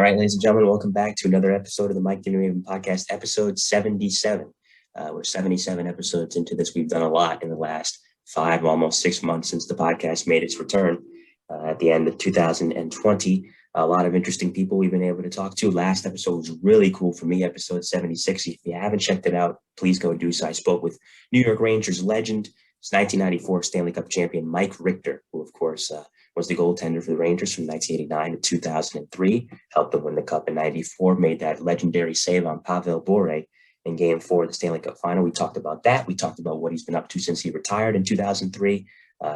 All right, ladies and gentlemen, welcome back to another episode of the Mike Dinoraven Podcast, episode 77. We're 77 episodes into this. We've done a lot in the last 5, almost 6 months since the podcast made its return at the end of 2020. A lot of interesting people we've been able to talk to. Last episode was really cool for me, episode 76. If you haven't checked it out, please go do so. I spoke with New York Rangers legend, 1994 Stanley Cup champion Mike Richter, who, of course, was the goaltender for the Rangers from 1989 to 2003, helped them win the Cup in 94, made that legendary save on Pavel Bure in Game 4 of the Stanley Cup Final. We talked about that. We talked about what he's been up to since he retired in 2003.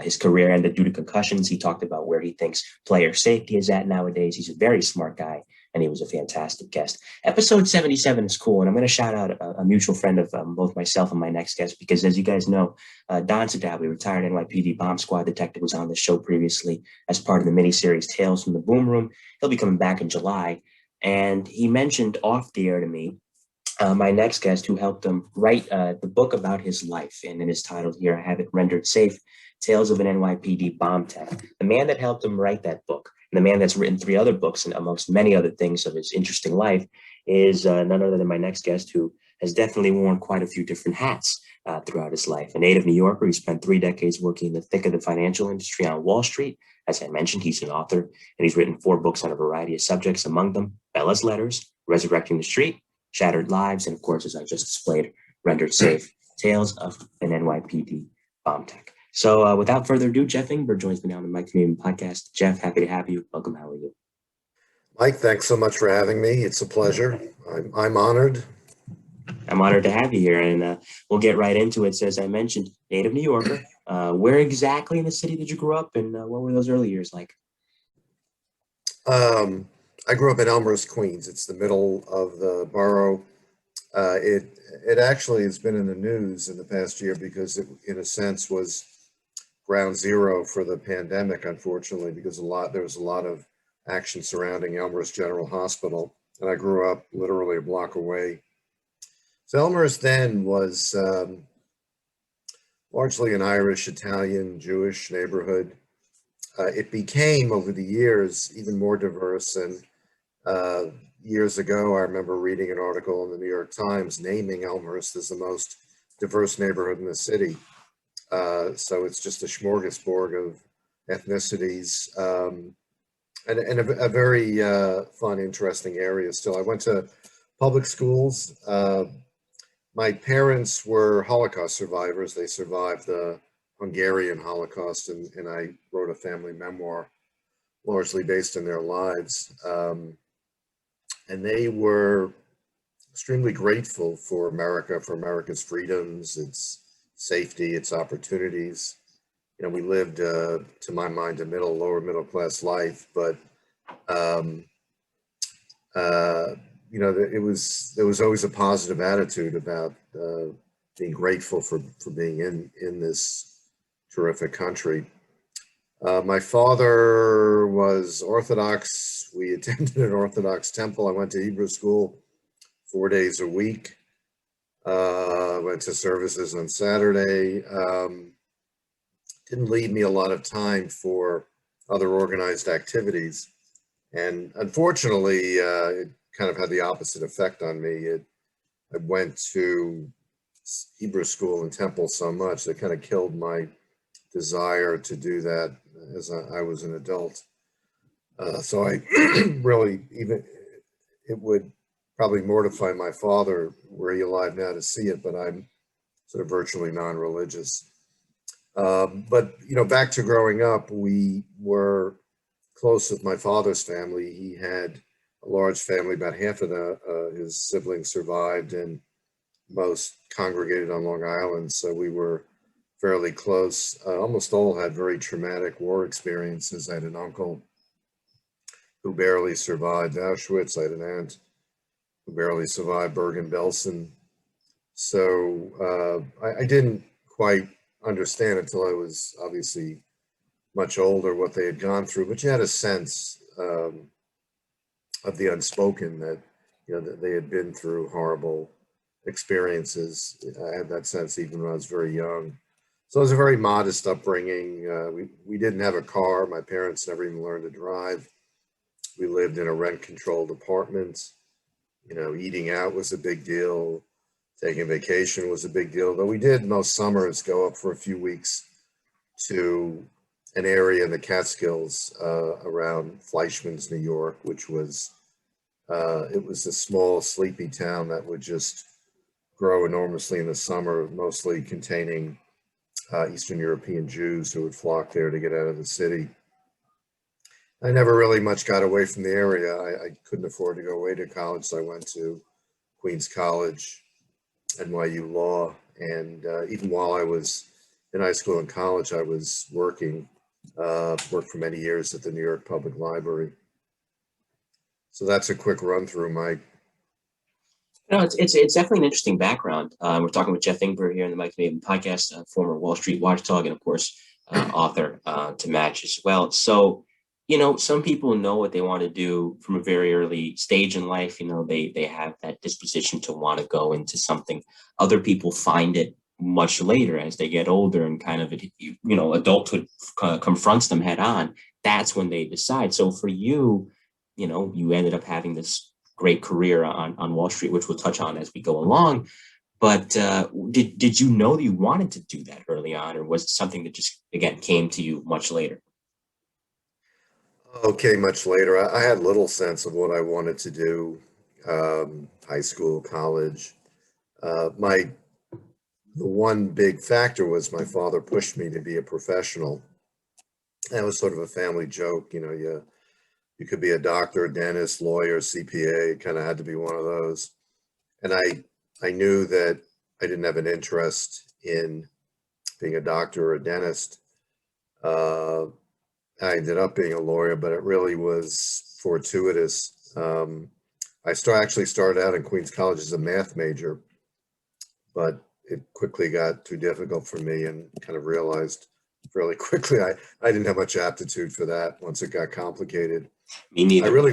His career ended due to concussions. He talked about where he thinks player safety is at nowadays. He's a very smart guy, and he was a fantastic guest. Episode 77 is cool, and I'm going to shout out a mutual friend of both myself and my next guest, because as you guys know, Don Sadawi, retired NYPD bomb squad detective, was on the show previously as part of the miniseries Tales from the Boom Room. He'll be coming back in July, and he mentioned off the air to me my next guest, who helped him write the book about his life, and it is titled here, I have it rendered safe, Tales of an NYPD Bomb Tech. The man that helped him write that book, and the man that's written 3 other books, and amongst many other things of his interesting life, is none other than my next guest, who has definitely worn quite a few different hats throughout his life. A native New Yorker, he spent 3 decades working in the thick of the financial industry on Wall Street. As I mentioned, he's an author, and he's written 4 books on a variety of subjects, among them Bella's Letters, Resurrecting the Street, Shattered Lives, and of course, as I just displayed, Rendered Safe, Tales of an NYPD Bomb Tech. So without further ado, Jeff Ingber joins me now on the Mike Dinoraven Podcast. Jeff, happy to have you. Welcome. How are you? Mike, thanks so much for having me. It's a pleasure. I'm honored. I'm honored to have you here, and we'll get right into it. So as I mentioned, native New Yorker. Where exactly in the city did you grow up, and what were those early years like? I grew up in Elmhurst, Queens. It's the middle of the borough. It actually has been in the news in the past year because it, in a sense, was ground zero for the pandemic, unfortunately, because there was a lot of action surrounding Elmhurst General Hospital, and I grew up literally a block away. So Elmhurst then was largely an Irish, Italian, Jewish neighborhood. It became, over the years, even more diverse, and years ago, I remember reading an article in the New York Times naming Elmhurst as the most diverse neighborhood in the city. So it's just a smorgasbord of ethnicities, and a very fun, interesting area still. I went to public schools. My parents were Holocaust survivors. They survived the Hungarian Holocaust, and I wrote a family memoir largely based on their lives. And they were extremely grateful for America, for America's freedoms, its safety, its opportunities. You know, we lived, to my mind, a lower middle class life, but you know, there was always a positive attitude about being grateful for being in this terrific country. My father was Orthodox. We attended an Orthodox temple. I went to Hebrew school 4 days a week. Went to services on Saturday. Didn't leave me a lot of time for other organized activities. And unfortunately, it kind of had the opposite effect on me. I went to Hebrew school and temple so much that kind of killed my desire to do that as I was an adult. So I really, it would probably mortify my father, were he alive now, to see it, but I'm sort of virtually non-religious. But, you know, back to growing up, we were close with my father's family. He had a large family, about half of his siblings survived, and most congregated on Long Island, so we were fairly close. Almost all had very traumatic war experiences. I had an uncle who barely survived Auschwitz. I had an aunt who barely survived Bergen-Belsen. So I didn't quite understand until I was obviously much older what they had gone through, but you had a sense of the unspoken that, you know, that they had been through horrible experiences. I had that sense even when I was very young. So it was a very modest upbringing. We didn't have a car. My parents never even learned to drive. we lived in a rent-controlled apartment. You know, eating out was a big deal. Taking vacation was a big deal. Though we did most summers go up for a few weeks to an area in the Catskills around Fleischmann's, New York, which was it was a small, sleepy town that would just grow enormously in the summer, mostly containing Eastern European Jews who would flock there to get out of the city. I never really much got away from the area. I couldn't afford to go away to college, so I went to Queens College, NYU Law, and even while I was in high school and college, I was working, worked for many years at the New York Public Library. So that's a quick run through, Mike. No, it's definitely an interesting background. We're talking with Jeff Ingber here in the Mike Maven podcast, former Wall Street watchdog, and of course, author to match as well. So, you know, some people know what they want to do from a very early stage in life. You know, they have that disposition to want to go into something. Other people find it much later as they get older and kind of, you know, adulthood confronts them head on. That's when they decide. So for you, you know, you ended up having this great career on Wall Street, which we'll touch on as we go along. But did you know that you wanted to do that early on, or was it something that just, again, came to you much later? Okay, much later. I had little sense of what I wanted to do, high school, college. The one big factor was my father pushed me to be a professional. That was sort of a family joke, you know, you could be a doctor, a dentist, lawyer, CPA, kind of had to be one of those. And I knew that I didn't have an interest in being a doctor or a dentist. I ended up being a lawyer, but it really was fortuitous. I actually started out in Queens College as a math major, but it quickly got too difficult for me and kind of realized fairly quickly I didn't have much aptitude for that once it got complicated. Me neither. I really,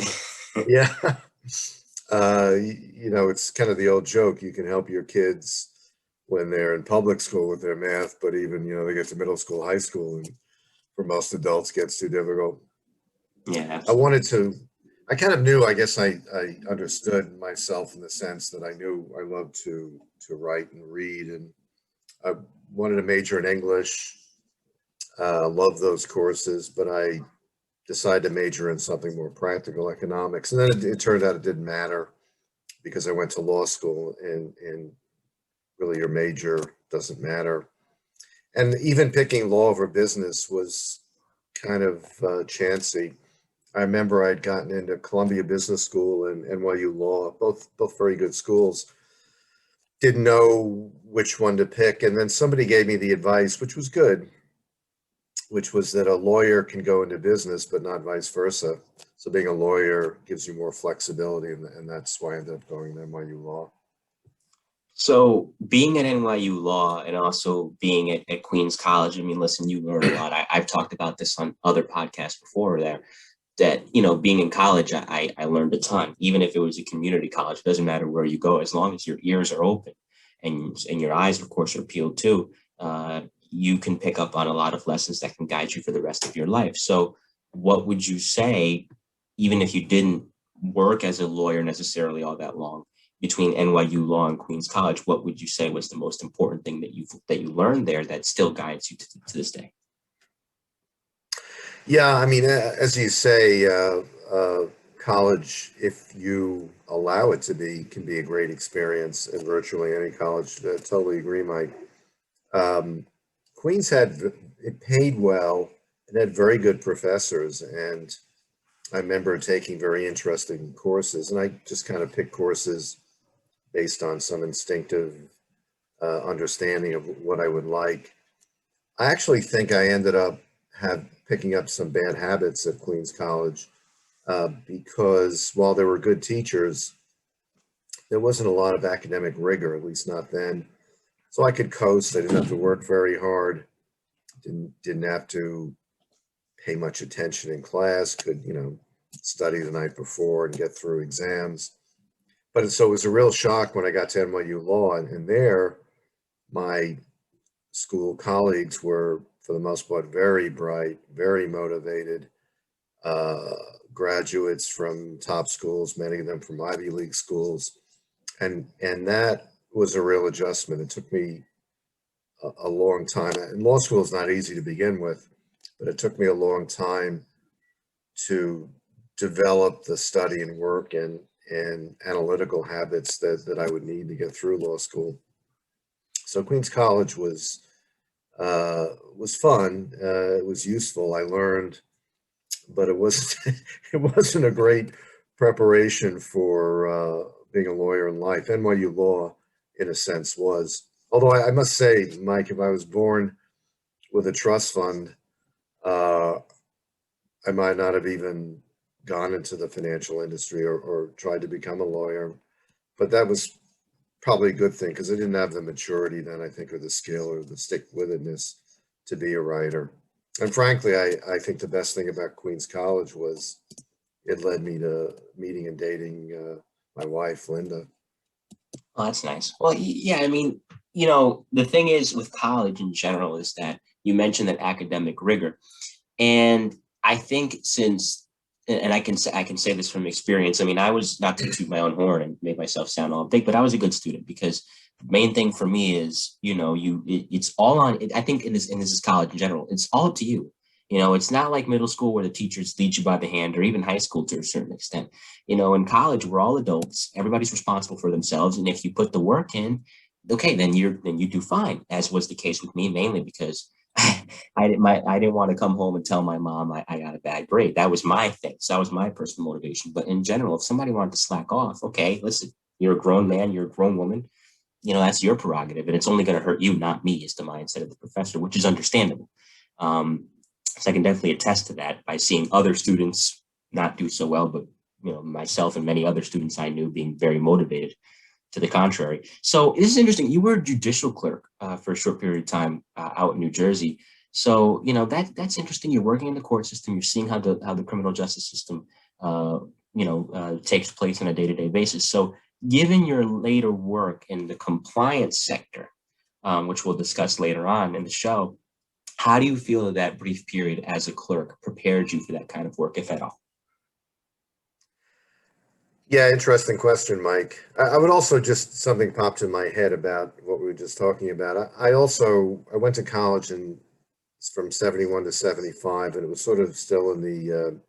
yeah. You know, it's kind of the old joke. You can help your kids when they're in public school with their math, but even, you know, they get to middle school, high school, and for most adults gets too difficult. Yeah, I kind of knew, I guess I understood myself in the sense that I knew I loved to write and read, and I wanted to major in English, loved those courses, but I decided to major in something more practical, economics. And then it turned out it didn't matter because I went to law school and really your major doesn't matter. And even picking law over business was kind of chancy. I remember I'd gotten into Columbia Business School and NYU Law, both very good schools. Didn't know which one to pick. And then somebody gave me the advice, which was good, which was that a lawyer can go into business, but not vice versa. So being a lawyer gives you more flexibility, and that's why I ended up going to NYU Law. So being at NYU Law and also being at Queens College, I mean, listen, you learn a lot. I've talked about this on other podcasts before that, you know, being in college, I learned a ton. Even if it was a community college, it doesn't matter where you go, as long as your ears are open and your eyes, of course, are peeled too. You can pick up on a lot of lessons that can guide you for the rest of your life. So what would you say, even if you didn't work as a lawyer necessarily all that long, between NYU Law and Queens College, what would you say was the most important thing that you learned there that still guides you to this day? Yeah, I mean, as you say, college, if you allow it to be, can be a great experience in virtually any college. I totally agree, Mike. Queens it paid well and had very good professors. And I remember taking very interesting courses, and I just kind of picked courses based on some instinctive understanding of what I would like. I actually think I ended up picking up some bad habits at Queens College because while there were good teachers, there wasn't a lot of academic rigor, at least not then. So I could coast. I didn't have to work very hard. Didn't have to pay much attention in class. Could, you know, study the night before and get through exams. But so it was a real shock when I got to NYU Law, and there, my school colleagues were, for the most part, very bright, very motivated, graduates from top schools, many of them from Ivy League schools. And that was a real adjustment. It took me a long time. And law school is not easy to begin with, but it took me a long time to develop the study and work and analytical habits that I would need to get through law school. So Queens College was fun. It was useful. I learned, but it was it wasn't a great preparation for being a lawyer in life. NYU Law, in a sense, was. Although I must say, Mike, if I was born with a trust fund, I might not have even gone into the financial industry or tried to become a lawyer. But that was probably a good thing because I didn't have the maturity then, I think, or the skill or the stick-with-itness to be a writer. And frankly, I think the best thing about Queens College was it led me to meeting and dating my wife, Linda. Oh, that's nice. Well, yeah, I mean, the thing is with college in general is that you mentioned that academic rigor. And I think and I can say this from experience. I mean, I was, not to toot my own horn and make myself sound all big, but I was a good student because the main thing for me is, it's all on, I think this is college in general, it's all up to you. It's not like middle school where the teachers lead you by the hand, or even high school to a certain extent. In college, we're all adults. Everybody's responsible for themselves. And if you put the work in, okay, then you do fine, as was the case with me, mainly because I didn't want to come home and tell my mom I got a bad grade. That was my thing. So that was my personal motivation. But in general, if somebody wanted to slack off, okay, listen, you're a grown man, you're a grown woman, that's your prerogative, and it's only going to hurt you, not me, is the mindset of the professor, which is understandable. So I can definitely attest to that by seeing other students not do so well, but myself and many other students I knew being very motivated to the contrary. So this is interesting. You were a judicial clerk for a short period of time out in New Jersey. So that's interesting. You're working in the court system. You're seeing how the criminal justice system takes place on a day-to-day basis. So given your later work in the compliance sector, which we'll discuss later on in the show, how do you feel that brief period as a clerk prepared you for that kind of work, if at all? Yeah, interesting question, Mike. I would also just something popped in my head about what we were just talking about. I went to college from 71 to 75, and it was sort of still in the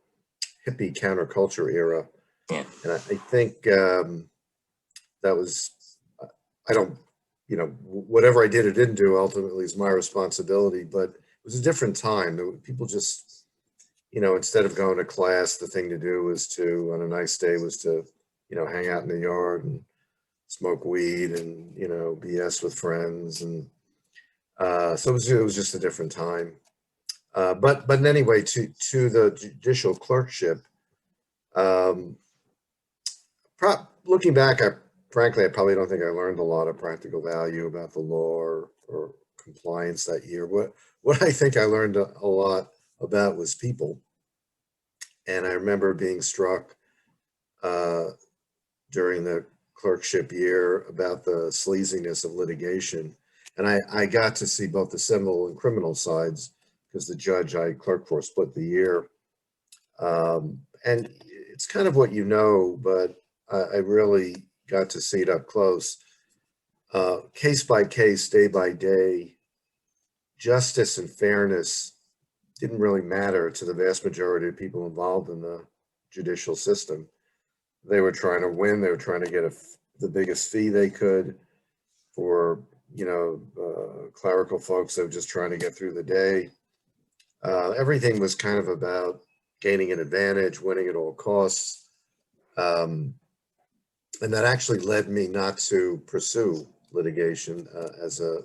hippie counterculture era. Yeah. And I think that was, I don't, whatever I did or didn't do ultimately is my responsibility, but it was a different time. People just, instead of going to class, the thing to do was to, on a nice day, was to, hang out in the yard and smoke weed and, BS with friends. And so it was just a different time. But anyway, to the judicial clerkship, looking back, frankly, I probably don't think I learned a lot of practical value about the law or compliance that year. What I think I learned a lot about was people. And I remember being struck during the clerkship year about the sleaziness of litigation. And I got to see both the civil and criminal sides because the judge I clerked for split the year. And it's kind of what but I really got to see it up close. Case by case, day by day, justice and fairness didn't really matter to the vast majority of people involved in the judicial system. They were trying to win. They were trying to get the biggest fee they could. For clerical folks that were just trying to get through the day. Everything was kind of about gaining an advantage, winning at all costs. And that actually led me not to pursue litigation as a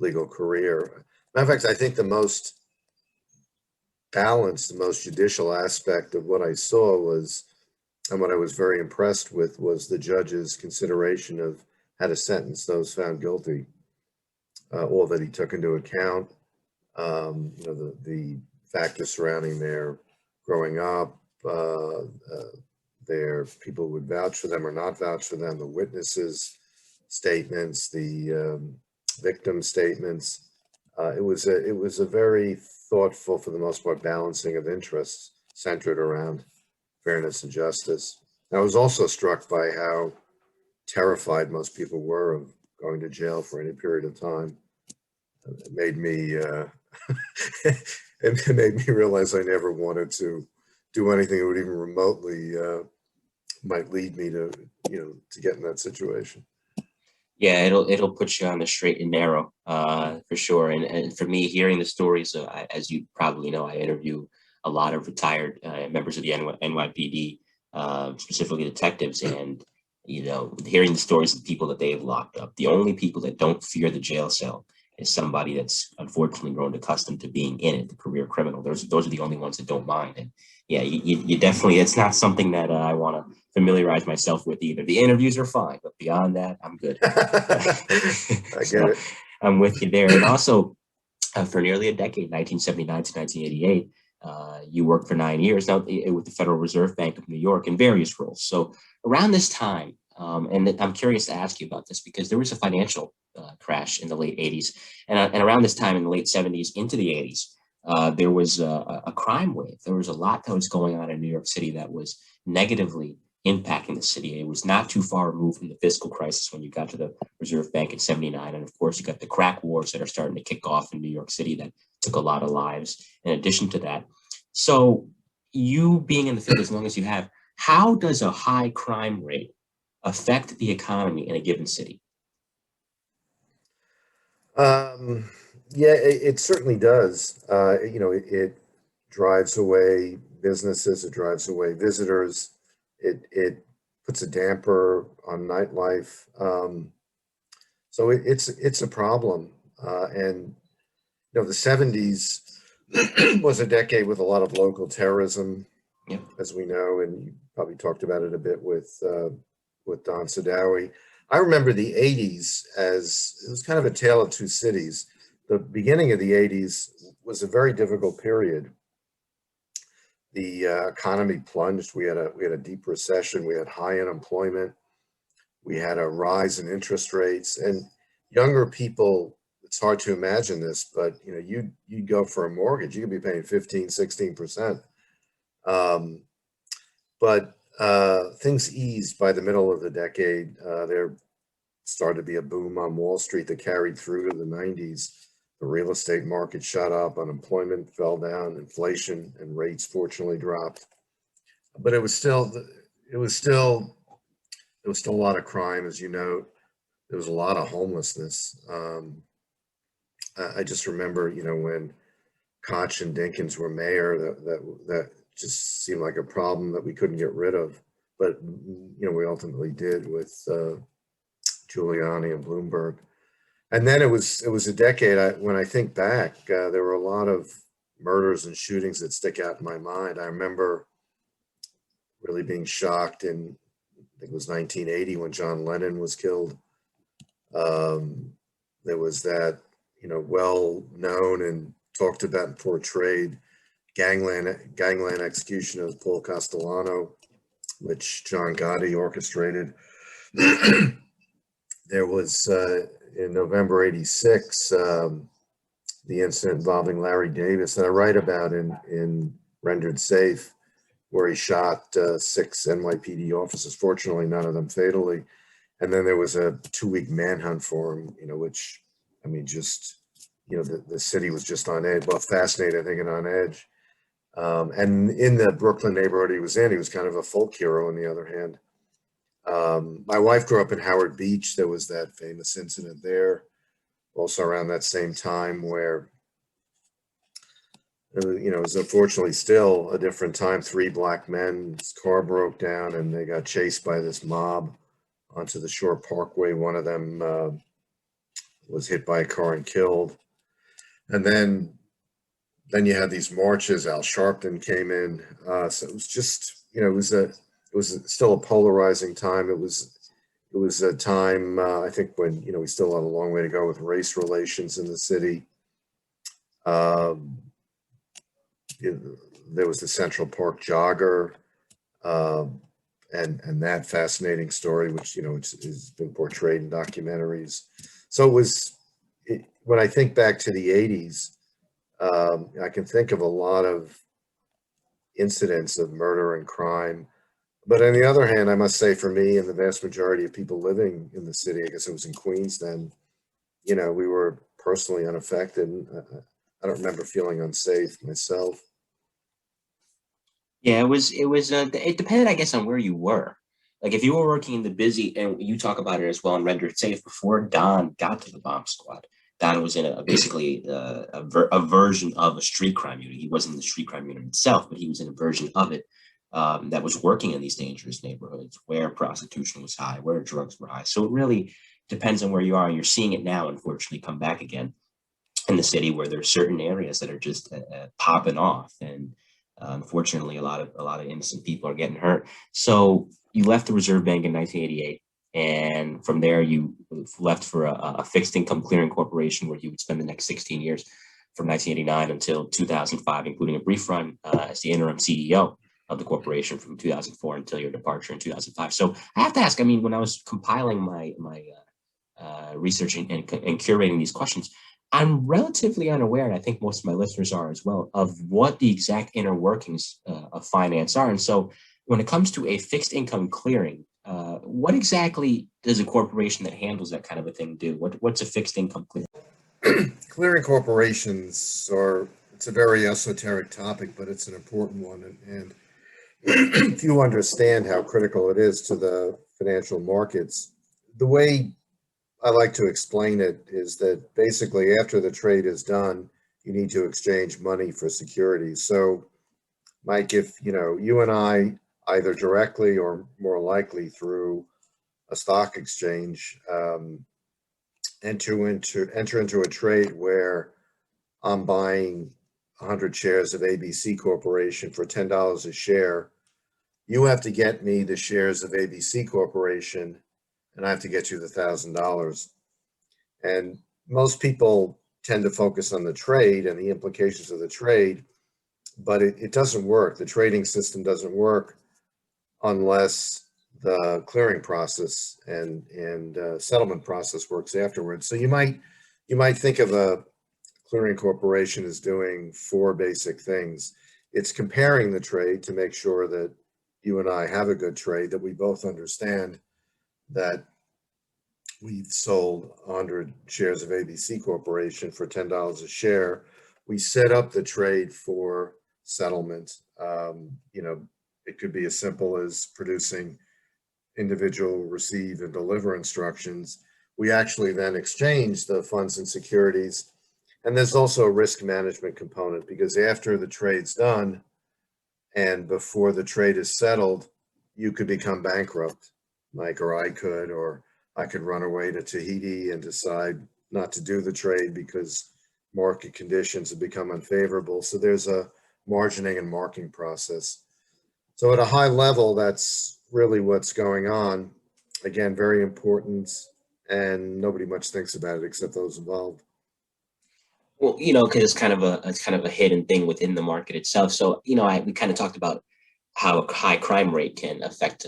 legal career. Matter of fact, I think the most balanced, the most judicial aspect of what I saw was, and what I was very impressed with, was the judge's consideration of how to sentence those found guilty. All that he took into account, the factors surrounding their growing up, their people would vouch for them or not vouch for them, the witnesses' statements, the victim statements. It was a very thoughtful, for the most part, balancing of interests centered around fairness and justice. I was also struck by how terrified most people were of going to jail for any period of time. It made me it made me realize I never wanted to do anything that would even remotely might lead me to to get in that situation. Yeah, it'll put you on the straight and narrow, for sure. And for me, hearing the stories, as you probably know, I interview a lot of retired members of the NYPD, specifically detectives, and hearing the stories of the people that they've locked up. The only people that don't fear the jail cell is somebody that's unfortunately grown accustomed to being in it, the career criminal. Those are the only ones that don't mind. And yeah, you definitely, it's not something that I want to familiarize myself with either. The interviews are fine, but beyond that, I'm good. I get So it. I'm with you there. And also, for nearly a decade, 1979 to 1988, you worked for 9 years now with the Federal Reserve Bank of New York in various roles. So around this time, and I'm curious to ask you about this because there was a financial crash in the late 80s. And around this time in the late 70s into the 80s, there was a crime wave. There was a lot that was going on in New York City that was negatively impacting the city. It was not too far removed from the fiscal crisis when you got to the Reserve Bank in 79. And of course, you got the crack wars that are starting to kick off in New York City that took a lot of lives in addition to that. So you being in the field as long as you have, how does a high crime rate affect the economy in a given city? Yeah, it certainly does. It drives away businesses, it drives away visitors, it puts a damper on nightlife. So it's a problem. And the 70s was a decade with a lot of local terrorism, Yep. as we know, and you probably talked about it a bit with Don Sadawi. I remember the 80s as it was kind of a tale of two cities. The beginning of the 80s was a very difficult period. The economy plunged. We had a deep recession. We had high unemployment. We had a rise in interest rates, and younger people. It's hard to imagine this, but you'd go for a mortgage. You could be paying 15, 16%. But things eased by the middle of the decade. There started to be a boom on Wall Street that carried through to the 90s. The real estate market shot up, unemployment fell down, inflation and rates fortunately dropped. But it was still a lot of crime, as you know. There was a lot of homelessness. I just remember, when Koch and Dinkins were mayor, that just seemed like a problem that we couldn't get rid of. But we ultimately did with Giuliani and Bloomberg. And then it was a decade. When I think back, there were a lot of murders and shootings that stick out in my mind. I remember really being shocked in, I think it was 1980 when John Lennon was killed. There was that, well-known and talked about and portrayed gangland execution of Paul Castellano, which John Gotti orchestrated. There was in November '86 the incident involving Larry Davis that I write about in Rendered Safe, where he shot 6 NYPD officers. Fortunately, none of them fatally. And then there was a 2-week manhunt for him, which, I mean, just, the city was just on edge. Well, fascinated, I think, and on edge. And in the Brooklyn neighborhood he was in, he was kind of a folk hero, on the other hand. My wife grew up in Howard Beach. There was that famous incident there, also around that same time, where, it was unfortunately still a different time. 3 black men's car broke down and they got chased by this mob onto the Shore Parkway. One of them was hit by a car and killed. And then you had these marches. Al Sharpton came in. So it was just, it was still a polarizing time. It was a time, I think, when, we still had a long way to go with race relations in the city. There was the Central Park Jogger, and that fascinating story, which has been portrayed in documentaries. So when I think back to the 80s, I can think of a lot of incidents of murder and crime. But on the other hand, I must say for me and the vast majority of people living in the city, I guess it was in Queens then, we were personally unaffected. I don't remember feeling unsafe myself. Yeah, it depended, I guess, on where you were. Like if you were working in the busy, and you talk about it as well, and rendered safe before Don got to the bomb squad. Don was in basically a version of a street crime unit. He wasn't in the street crime unit itself, but he was in a version of it that was working in these dangerous neighborhoods where prostitution was high, where drugs were high. So it really depends on where you are. And you're seeing it now, unfortunately, come back again in the city where there's certain areas that are just popping off, and unfortunately, a lot of innocent people are getting hurt. So you left the Reserve Bank in 1988, and from there you left for a fixed income clearing corporation where you would spend the next 16 years, from 1989 until 2005, including a brief run as the interim CEO of the corporation from 2004 until your departure in 2005. So I have to ask. I mean, when I was compiling my research and curating these questions, I'm relatively unaware, and I think most of my listeners are as well, of what the exact inner workings of finance are. And so when it comes to a fixed income clearing, what exactly does a corporation that handles that kind of a thing do? What's a fixed income clearing? Clearing corporations it's a very esoteric topic, but it's an important one. And if you understand how critical it is to the financial markets, the way I like to explain it is that basically after the trade is done, you need to exchange money for securities. So, Mike, if you and I, either directly or more likely through a stock exchange, enter into a trade where I'm buying 100 shares of ABC Corporation for $10 a share, you have to get me the shares of ABC Corporation, and I have to get you the $1,000. And most people tend to focus on the trade and the implications of the trade, but it doesn't work. The trading system doesn't work unless the clearing process and settlement process works afterwards. So you might think of a clearing corporation as doing four basic things. It's comparing the trade to make sure that you and I have a good trade, that we both understand that we've sold 100 shares of ABC Corporation for $10 a share. We set up the trade for settlement. It could be as simple as producing individual receive and deliver instructions. We actually then exchange the funds and securities. And there's also a risk management component, because after the trade's done and before the trade is settled, you could become bankrupt, Mike, or I could run away to Tahiti and decide not to do the trade because market conditions have become unfavorable. So there's a margining and marking process. So at a high level, that's really what's going on. Again, very important, and nobody much thinks about it except those involved. Well, because it's kind of a hidden thing within the market itself. So, we kind of talked about how a high crime rate can affect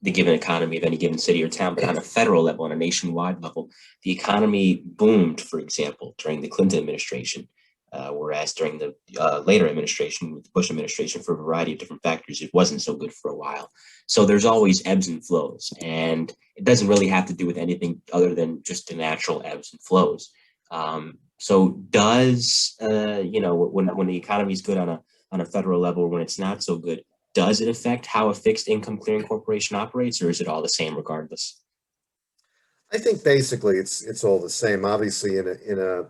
the given economy of any given city or town, but on a federal level, on a nationwide level, the economy boomed, for example, during the Clinton administration, whereas during the later administration, with the Bush administration, for a variety of different factors, it wasn't so good for a while. So there's always ebbs and flows, and it doesn't really have to do with anything other than just the natural ebbs and flows. So does when the economy is good on a federal level, or when it's not so good, does it affect how a fixed income clearing corporation operates, or is it all the same regardless? I think basically it's all the same. Obviously, in a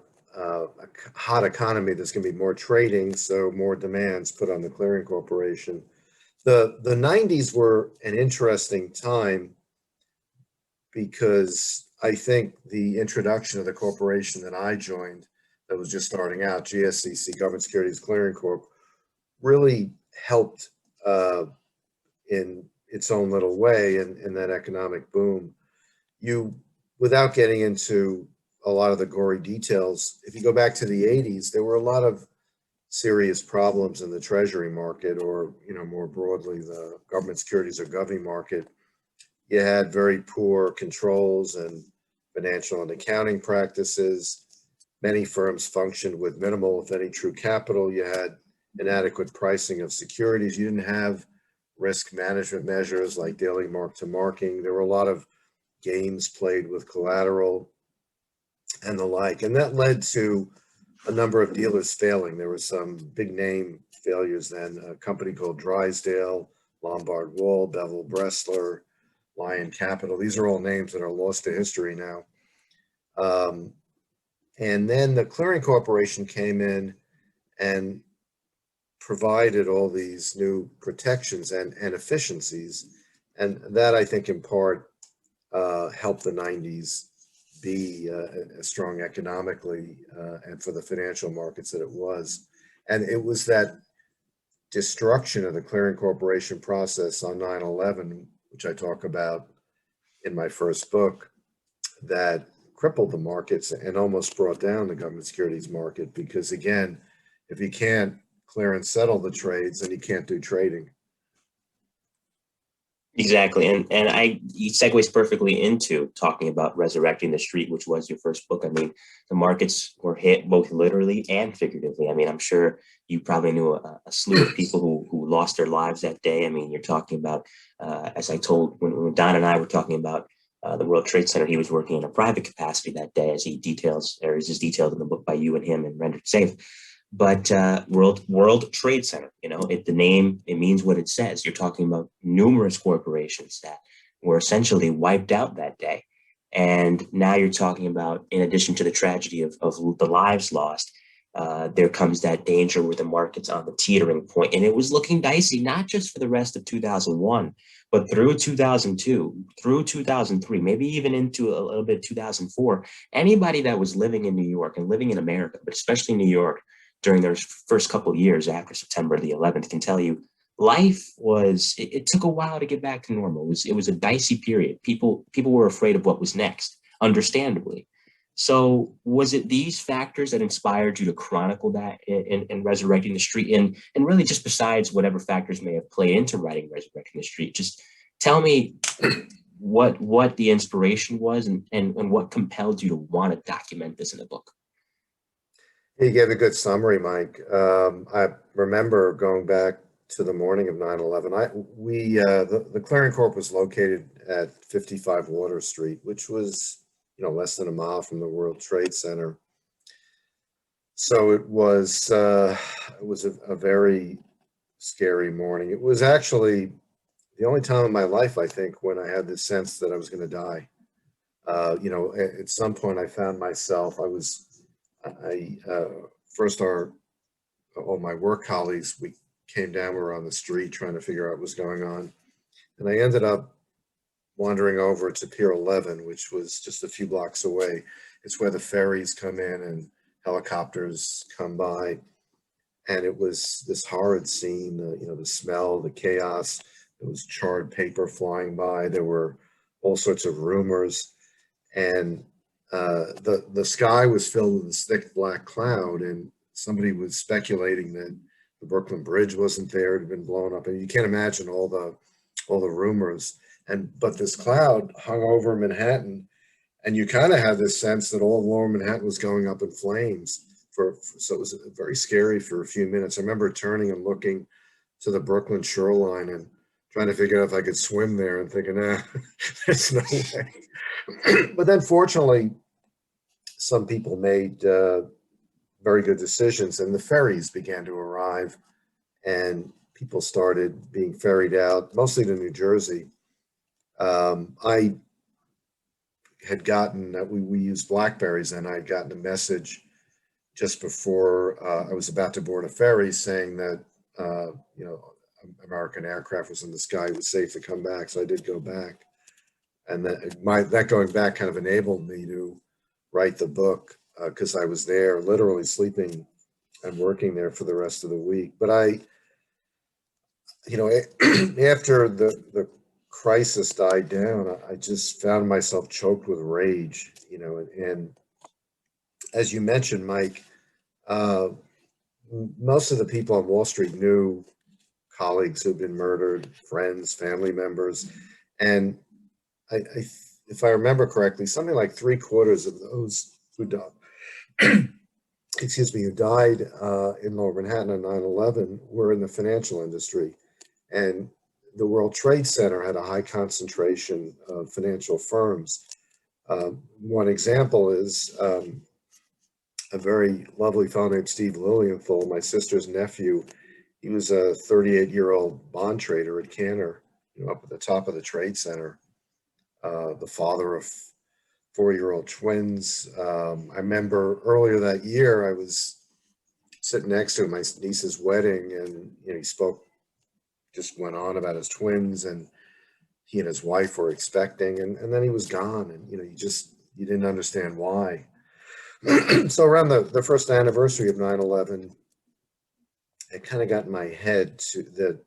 hot economy, there's going to be more trading, so more demands put on the clearing corporation. The 90s were an interesting time because I think the introduction of the corporation that I joined, that was just starting out, GSCC, Government Securities Clearing Corp, really helped in its own little way in that economic boom. Without getting into a lot of the gory details, if you go back to the 80s, there were a lot of serious problems in the treasury market, or more broadly, the government securities or government market. You had very poor controls and financial and accounting practices. Many firms functioned with minimal, if any, true capital. You had inadequate pricing of securities. You didn't have risk management measures like daily mark-to-market. There were a lot of games played with collateral and the like, and that led to a number of dealers failing. There were some big name failures then, a company called Drysdale, Lombard Wall, Bevel Bressler, Lion Capital. These are all names that are lost to history now. And then the Clearing Corporation came in and provided all these new protections and efficiencies. And that, I think, in part helped the 90s be strong economically and for the financial markets that it was. And it was that destruction of the Clearing Corporation process on 9/11, which I talk about in my first book, that crippled the markets and almost brought down the government securities market. Because again, if you can't clear and settle the trades, then you can't do trading. Exactly. And it segues perfectly into talking about Resurrecting the Street, which was your first book. I mean, the markets were hit both literally and figuratively. I mean, I'm sure you probably knew a slew of people who lost their lives that day. I mean, you're talking about, as I told when Don and I were talking about the World Trade Center, he was working in a private capacity that day, as he details, or is detailed in the book by you and him and Rendered Safe. But World Trade Center, the name, it means what it says. You're talking about numerous corporations that were essentially wiped out that day. And now you're talking about, in addition to the tragedy of the lives lost, there comes that danger where the market's on the teetering point. And it was looking dicey, not just for the rest of 2001, but through 2002, through 2003, maybe even into a little bit 2004. Anybody that was living in New York and living in America, but especially New York, during their first couple of years after September the 11th, can tell you life was, it took a while to get back to normal. It was a dicey period. People were afraid of what was next, understandably. So was it these factors that inspired you to chronicle that in Resurrecting the Street? And really, just besides whatever factors may have played into writing Resurrecting the Street, just tell me what the inspiration was and what compelled you to want to document this in a book. You gave a good summary, Mike. I remember going back to the morning of 9/11. The Clearing Corp was located at 55 Water Street, which was, less than a mile from the World Trade Center. So it was a very scary morning. It was actually the only time in my life, I think, when I had this sense that I was going to die. At some point, I found myself. First, all my work colleagues, we came down, we were on the street trying to figure out what was going on. And I ended up wandering over to Pier 11, which was just a few blocks away. It's where the ferries come in and helicopters come by. And it was this horrid scene, the smell, the chaos. There was charred paper flying by. There were all sorts of rumors. And the sky was filled with this thick black cloud, and somebody was speculating that the Brooklyn Bridge wasn't there; it had been blown up. And you can't imagine all the rumors. But this cloud hung over Manhattan, and you kind of had this sense that all of lower Manhattan was going up in flames. So it was very scary for a few minutes. I remember turning and looking to the Brooklyn shoreline and trying to figure out if I could swim there, and thinking, there's no way. But then fortunately, some people made very good decisions, and the ferries began to arrive, and people started being ferried out, mostly to New Jersey. I had gotten, we used Blackberries, and I had gotten a message just before I was about to board a ferry saying that, American aircraft was in the sky, it was safe to come back. So I did go back. And that going back kind of enabled me to write the book, because I was there literally sleeping and working there for the rest of the week. But after the crisis died down, I just found myself choked with rage, and as you mentioned, Mike, most of the people on Wall Street knew colleagues who'd been murdered, friends, family members, and if I remember correctly, something like 3/4 of those who died who died in Lower Manhattan on 9/11 were in the financial industry. And the World Trade Center had a high concentration of financial firms. One example is a very lovely fellow named Steve Lilienthal, my sister's nephew. He was a 38-year-old bond trader at Cantor, up at the top of the Trade Center, the father of 4-year-old twins. I remember earlier that year, I was sitting next to him, my niece's wedding, and he just went on about his twins, and he and his wife were expecting, and then he was gone, and you didn't understand why. So around the first anniversary of 9/11, it kind of got in my head that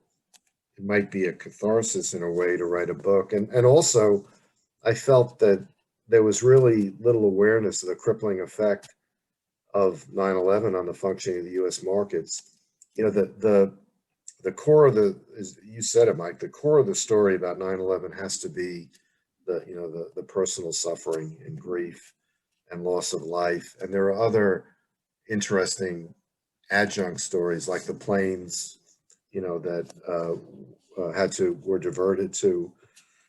it might be a catharsis in a way to write a book. And also, I felt that there was really little awareness of the crippling effect of 9/11 on the functioning of the U.S. markets. The core of you said it, Mike, the core of the story about 9/11 has to be the personal suffering and grief and loss of life. And there are other interesting adjunct stories like the planes, that were diverted to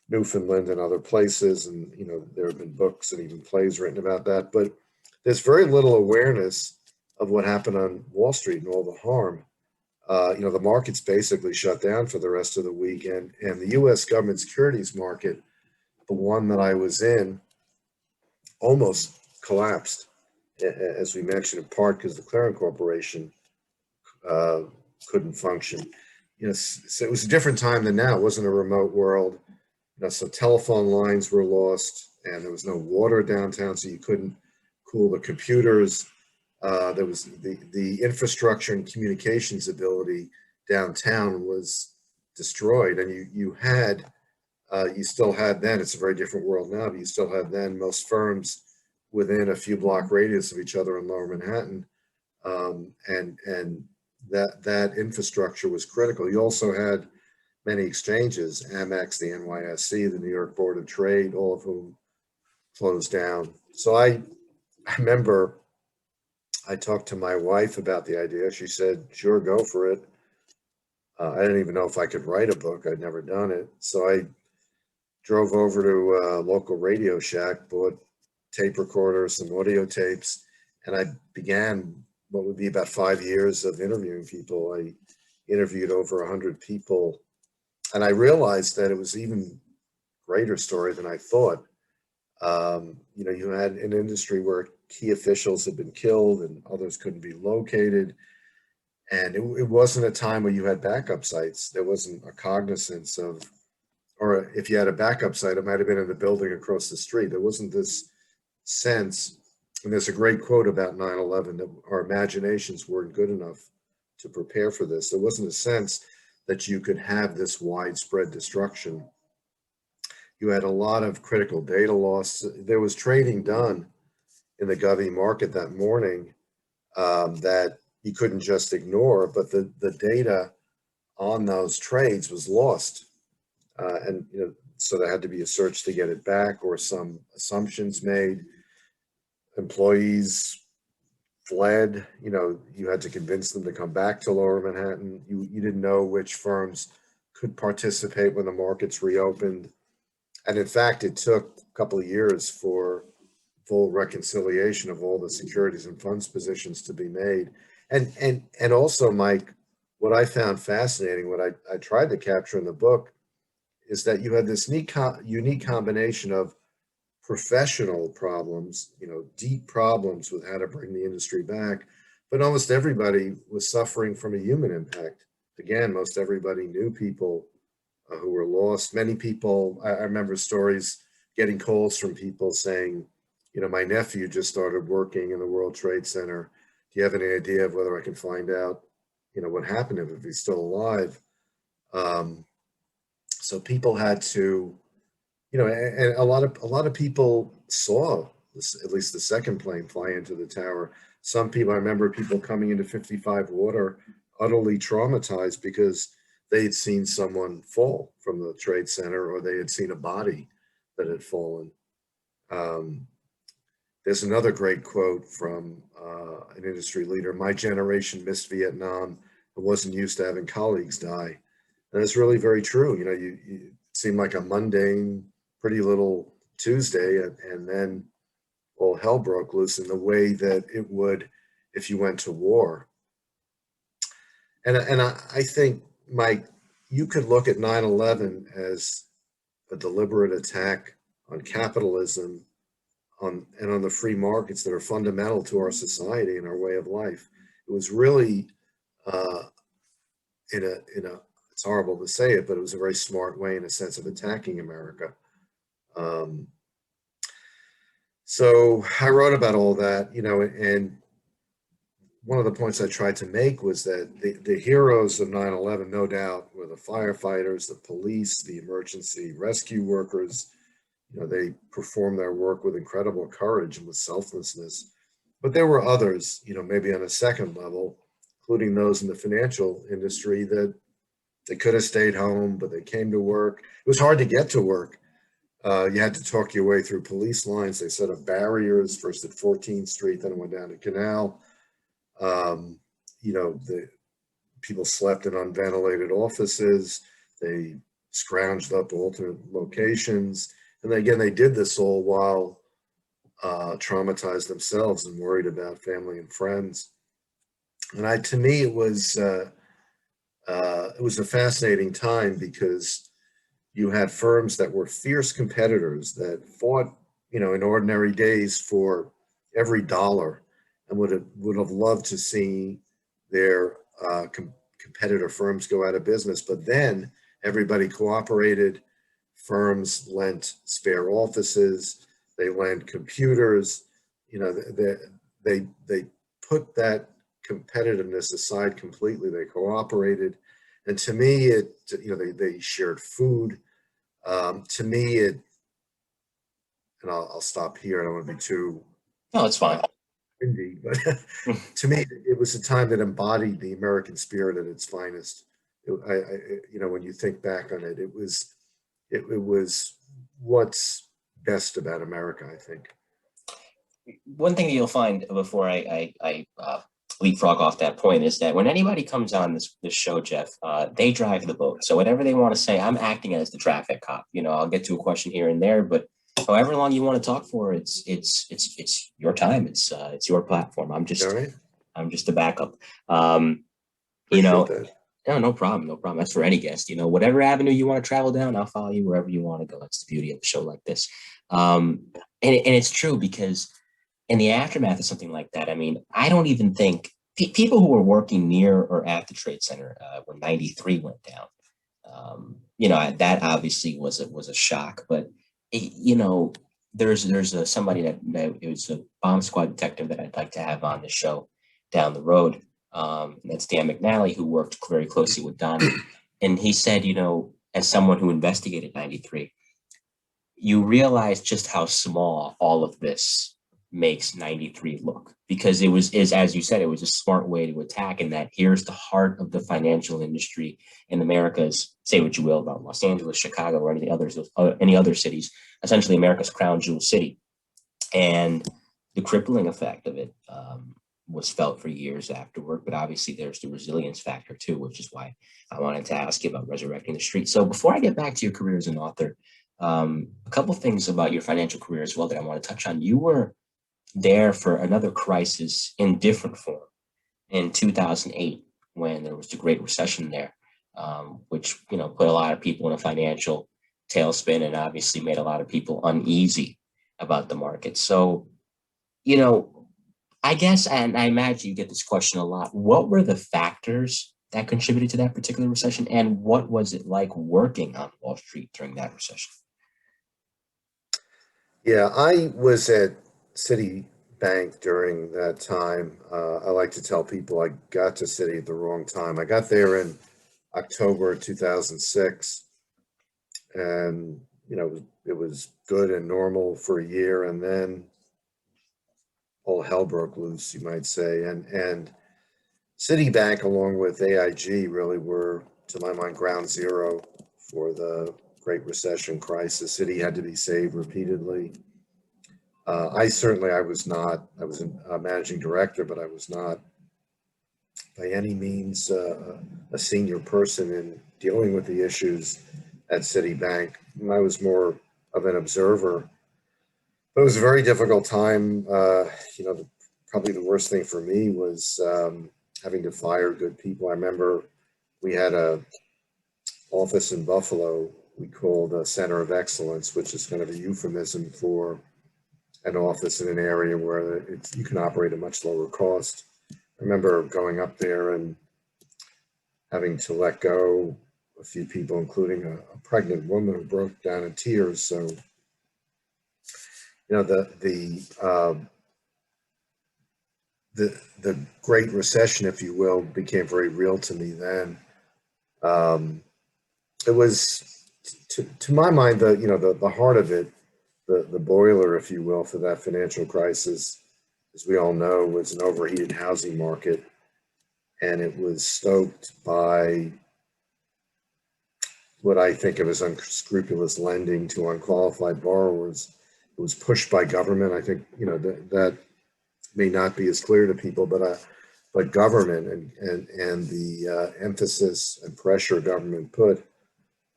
Newfoundland and other places. And, there have been books and even plays written about that. But there's very little awareness of what happened on Wall Street and all the harm. The markets basically shut down for the rest of the week. And the U.S. government securities market, the one that I was in, almost collapsed, as we mentioned, in part because the Clearing Corporation couldn't function. So it was a different time than now. It wasn't a remote world. So telephone lines were lost, and there was no water downtown, so you couldn't cool the computers. There was the infrastructure and communications ability downtown was destroyed, and you still had then, it's a very different world now, but you still had then most firms within a few block radius of each other in Lower Manhattan, and that infrastructure was critical. You also had many exchanges, Amex, the NYSE, the New York Board of Trade, all of whom closed down. So I remember I talked to my wife about the idea. She said, sure, go for it. I didn't even know if I could write a book. I'd never done it. So I drove over to a local Radio Shack, bought tape recorders, some audio tapes, and I began what would be about 5 years of interviewing people. I interviewed over 100 people, and I realized that it was even greater story than I thought. You had an industry where key officials had been killed and others couldn't be located. And it wasn't a time where you had backup sites. There wasn't a cognizance of, or if you had a backup site, it might have been in the building across the street. There wasn't this sense, and there's a great quote about 9/11, that our imaginations weren't good enough to prepare for this. There wasn't a sense that you could have this widespread destruction. You had a lot of critical data loss. There was trading done in the Govy market that morning that you couldn't just ignore, but the data on those trades was lost. And so there had to be a search to get it back, or some assumptions made. Employees fled. You had to convince them to come back to Lower Manhattan. You didn't know which firms could participate when the markets reopened. And in fact, it took a couple of years for full reconciliation of all the securities and funds positions to be made. And also, Mike, what I found fascinating, what I tried to capture in the book, is that you had this unique combination of professional problems, deep problems with how to bring the industry back, but almost everybody was suffering from a human impact. Again, most everybody knew people who were lost. Many people, I remember stories, getting calls from people saying, my nephew just started working in the World Trade Center. Do you have any idea of whether I can find out, what happened to him, if he's still alive? So people had to, and a lot of people saw this, at least the second plane fly into the tower. Some people, I remember people coming into 55 Water utterly traumatized because they had seen someone fall from the Trade Center, or they had seen a body that had fallen. There's another great quote from an industry leader: "My generation missed Vietnam and wasn't used to having colleagues die." And it's really very true. You seem like a mundane, pretty little Tuesday, and then all hell broke loose in the way that it would if you went to war. And I think, Mike, you could look at 9/11 as a deliberate attack on capitalism, and on the free markets that are fundamental to our society and our way of life. It was really, uh, it's horrible to say it, but it was a very smart way, in a sense, of attacking America. Um, so I wrote about all that, and one of the points I tried to make was that the heroes of 9/11, no doubt, were the firefighters, the police, the emergency rescue workers. They performed their work with incredible courage and with selflessness. But there were others, maybe on a second level, including those in the financial industry, that they could have stayed home, but they came to work. It was hard to get to work. You had to talk your way through police lines. They set up barriers, first at 14th Street, then it went down to Canal. The people slept in unventilated offices. They scrounged up alternate locations. And again, they did this all while traumatized themselves and worried about family and friends. And to me, it was a fascinating time, because you had firms that were fierce competitors that fought, in ordinary days for every dollar, and would have loved to see their competitor firms go out of business. But then everybody cooperated. Firms lent spare offices, they lent computers. They put that competitiveness aside completely. They cooperated, and to me, they shared food. To me, and I'll stop here. I don't want to be too No, it's fine. windy, but to me, it was a time that embodied the American spirit at its finest. When you think back on it, it was what's best about America, I think. One thing that you'll find before I leapfrog off that point is that when anybody comes on this show, Jeff, they drive the boat. So whatever they want to say, I'm acting as the traffic cop. I'll get to a question here and there, but however long you want to talk for, it's your time. It's your platform. I'm just a backup. Appreciate that. No problem. No problem. That's for any guest. Whatever avenue you want to travel down, I'll follow you wherever you want to go. That's the beauty of a show like this. And it's true, because in the aftermath of something like that, I mean, I don't even think people who were working near or at the Trade Center when 93 went down, that obviously was a shock. But there's somebody that it was a bomb squad detective that I'd like to have on the show down the road. And that's Dan McNally, who worked very closely with Donnie. And he said, as someone who investigated 93, you realize just how small all of this makes 93 look, because as you said, it was a smart way to attack, and that here's the heart of the financial industry in America's, say what you will about Los Angeles, Chicago, or any other cities, essentially America's crown jewel city. And the crippling effect of it was felt for years afterward. But obviously there's the resilience factor too, which is why I wanted to ask you about Resurrecting the Street. So before I get back to your career as an author, a couple things about your financial career as well that I want to touch on. You were there for another crisis in different form in 2008, when there was the Great Recession there, which put a lot of people in a financial tailspin, and obviously made a lot of people uneasy about the market. So, I guess, and I imagine you get this question a lot, what were the factors that contributed to that particular recession, and what was it like working on Wall Street during that recession? Yeah, I was at Citibank during that time. I like to tell people I got to Citi at the wrong time. I got there in October 2006, and it was good and normal for a year, and then all hell broke loose, you might say. And Citibank, along with AIG, really were, to my mind, ground zero for the Great Recession crisis. Citi had to be saved repeatedly. I was a managing director, but I was not by any means a senior person in dealing with the issues at Citibank. I was more of an observer. But it was a very difficult time. Probably the worst thing for me was having to fire good people. I remember we had a office in Buffalo we called a Center of Excellence, which is kind of a euphemism for an office in an area where you can operate at much lower cost. I remember going up there and having to let go a few people, including a pregnant woman who broke down in tears. So, the Great Recession, if you will, became very real to me then. It was, to my mind, the heart of it, the boiler, if you will, for that financial crisis, as we all know, was an overheated housing market, and it was stoked by what I think of as unscrupulous lending to unqualified borrowers. It was pushed by government. I think that may not be as clear to people, but government and the emphasis and pressure government put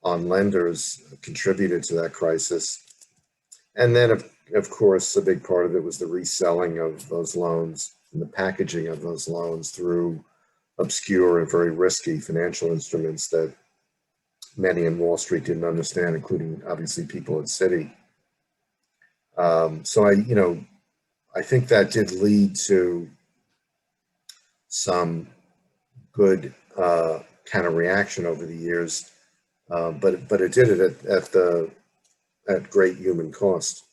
on lenders contributed to that crisis. And then, of course, a big part of it was the reselling of those loans and the packaging of those loans through obscure and very risky financial instruments that many in Wall Street didn't understand, including obviously people at Citi. So I think that did lead to some good kind of reaction over the years, but it did it at great human cost.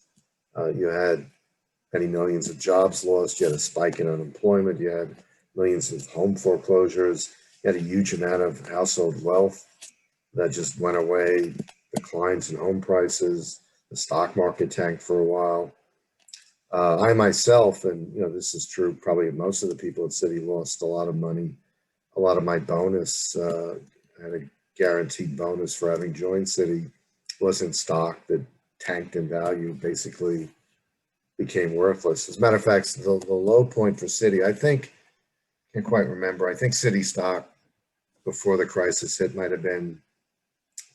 You had many millions of jobs lost. You had a spike in unemployment. You had millions of home foreclosures. You had a huge amount of household wealth that just went away. Declines in home prices. The stock market tanked for a while. I myself, and this is true probably of most of the people at Citi, lost a lot of money. A lot of my bonus, I had a guaranteed bonus for having joined Citi, was in stock that tanked in value, basically became worthless. As a matter of fact, the low point for Citi, I think, can't quite remember, I think Citi stock before the crisis hit might have been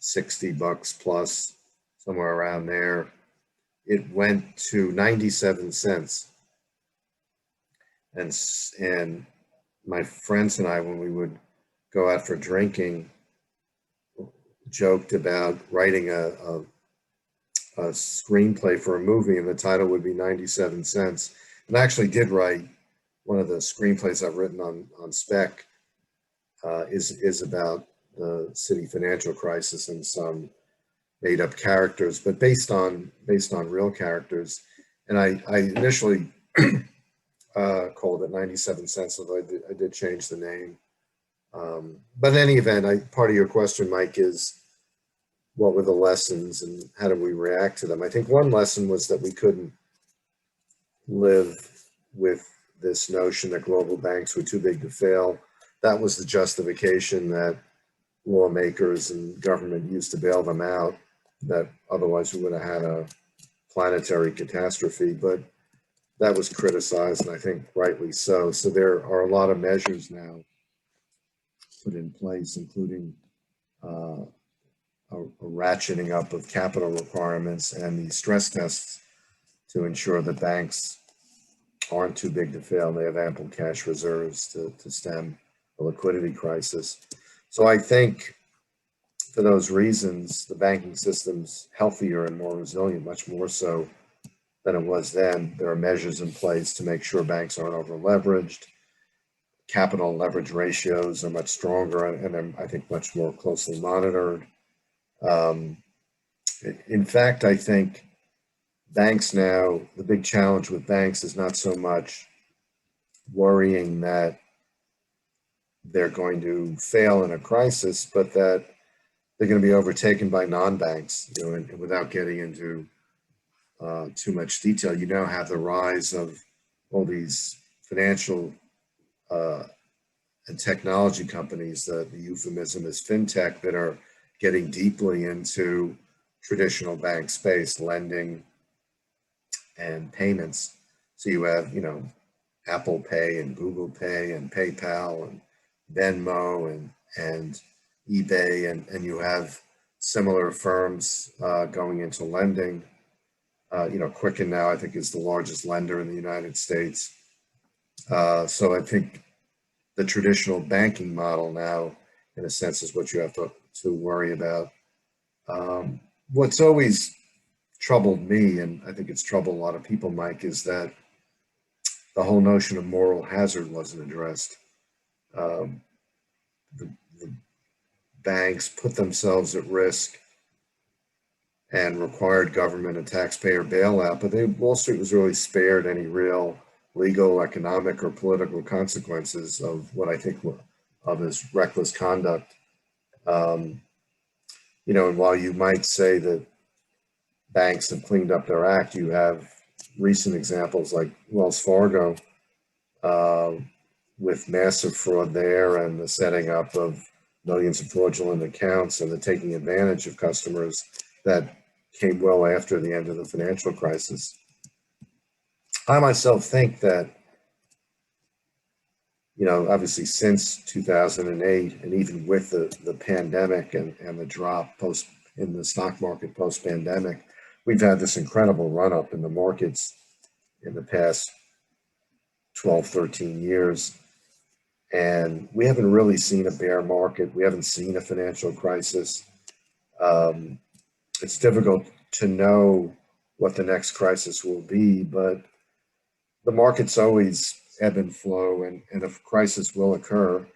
$60 plus, somewhere around there. It went to 97 cents. And my friends and I, when we would go out for drinking, joked about writing a screenplay for a movie, and the title would be 97 cents. And I actually did write one of the screenplays I've written on spec is about the Citi financial crisis and some made up characters, but based on real characters. And I initially called it 97 cents, although I did change the name. But in any event, part of your question, Mike, is what were the lessons and how do we react to them? I think one lesson was that we couldn't live with this notion that global banks were too big to fail. That was the justification that lawmakers and government used to bail them out, that otherwise we would have had a planetary catastrophe. But that was criticized, and I think rightly so. So there are a lot of measures now put in place, including a ratcheting up of capital requirements and the stress tests to ensure that banks aren't too big to fail. They have ample cash reserves to stem a liquidity crisis. So I think for those reasons, the banking system's healthier and more resilient, much more so than it was then. There are measures in place to make sure banks aren't over leveraged. Capital leverage ratios are much stronger and they're, I think, much more closely monitored. In fact, I think banks now, the big challenge with banks is not so much worrying that they're going to fail in a crisis, but that they're going to be overtaken by non-banks. And without getting into too much detail, you now have the rise of all these financial and technology companies, that the euphemism is fintech, that are getting deeply into traditional bank space, lending and payments. So you have, Apple Pay and Google Pay and PayPal and Venmo and eBay, and you have similar firms going into lending. Quicken now, I think, is the largest lender in the United States. So I think the traditional banking model now, in a sense, is what you have to worry about. What's always troubled me, and I think it's troubled a lot of people, Mike, is that the whole notion of moral hazard wasn't addressed. The banks put themselves at risk and required government and taxpayer bailout, but Wall Street was really spared any real legal, economic, or political consequences of what I think of as reckless conduct. And while you might say that banks have cleaned up their act, you have recent examples like Wells Fargo with massive fraud there, and the setting up of millions of fraudulent accounts and the taking advantage of customers that came well after the end of the financial crisis. I myself think that, obviously since 2008, and even with the pandemic and the drop in the stock market post-pandemic, we've had this incredible run-up in the markets in the past 12, 13 years. And we haven't really seen a bear market. We haven't seen a financial crisis. It's difficult to know what the next crisis will be, but the markets always ebb and flow, and if a crisis will occur,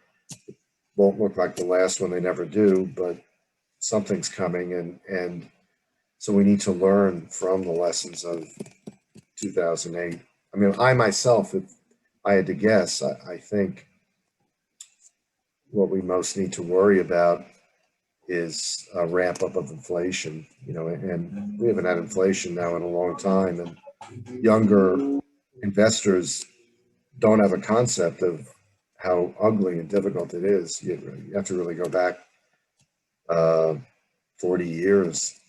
it won't look like the last one, they never do, but something's coming, and so we need to learn from the lessons of 2008. I mean, I myself, if I had to guess, I think what we most need to worry about is a ramp up of inflation, and we haven't had inflation now in a long time, and younger investors don't have a concept of how ugly and difficult it is. You have to really go back 40 years,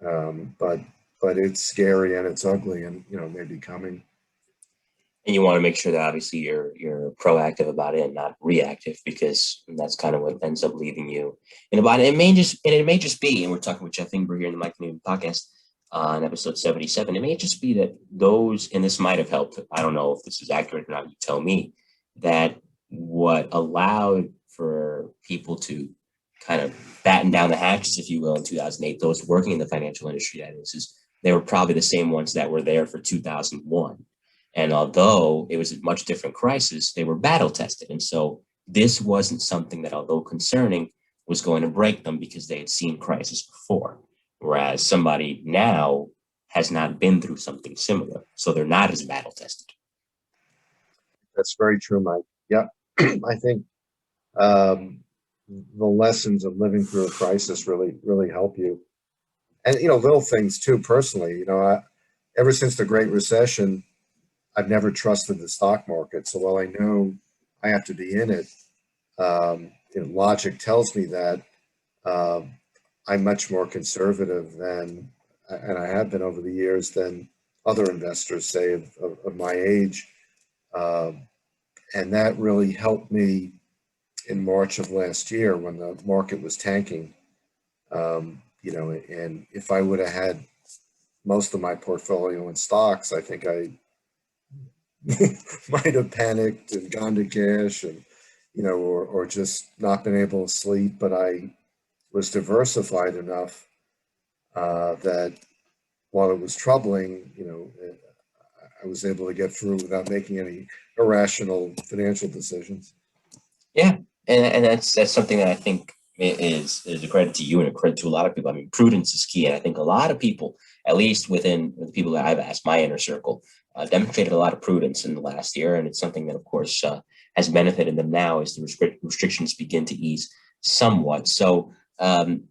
but it's scary and it's ugly, and maybe coming. And you want to make sure that obviously you're proactive about it and not reactive, because that's kind of what ends up leaving you in a bind. It may just be, and we're talking with Jeff Ingber here in the Mike Newman podcast on episode 77. It may just be that those, and this might have helped, I don't know if this is accurate or not, you tell me, that what allowed for people to kind of batten down the hatches, if you will, in 2008, those working in the financial industry, that is they were probably the same ones that were there for 2001. And although it was a much different crisis, they were battle tested. And so this wasn't something that, although concerning, was going to break them, because they had seen crisis before. Whereas somebody now has not been through something similar. So they're not as battle tested. That's very true, Mike. Yeah, I think the lessons of living through a crisis really help you. And, little things too, personally, ever since the Great Recession, I've never trusted the stock market. So while I know I have to be in it, logic tells me that I'm much more conservative than, and I have been over the years, than other investors, say, of my age. And that really helped me in March of last year when the market was tanking. And if I would have had most of my portfolio in stocks, I think I might have panicked and gone to cash, and or just not been able to sleep. But I was diversified enough that while it was troubling, I was able to get through without making any irrational financial decisions. Yeah, and that's something that I think is a credit to you and a credit to a lot of people. I mean, prudence is key, and I think a lot of people, at least within the people that I've asked, my inner circle, demonstrated a lot of prudence in the last year, and it's something that, of course, has benefited them now as the restrictions begin to ease somewhat. So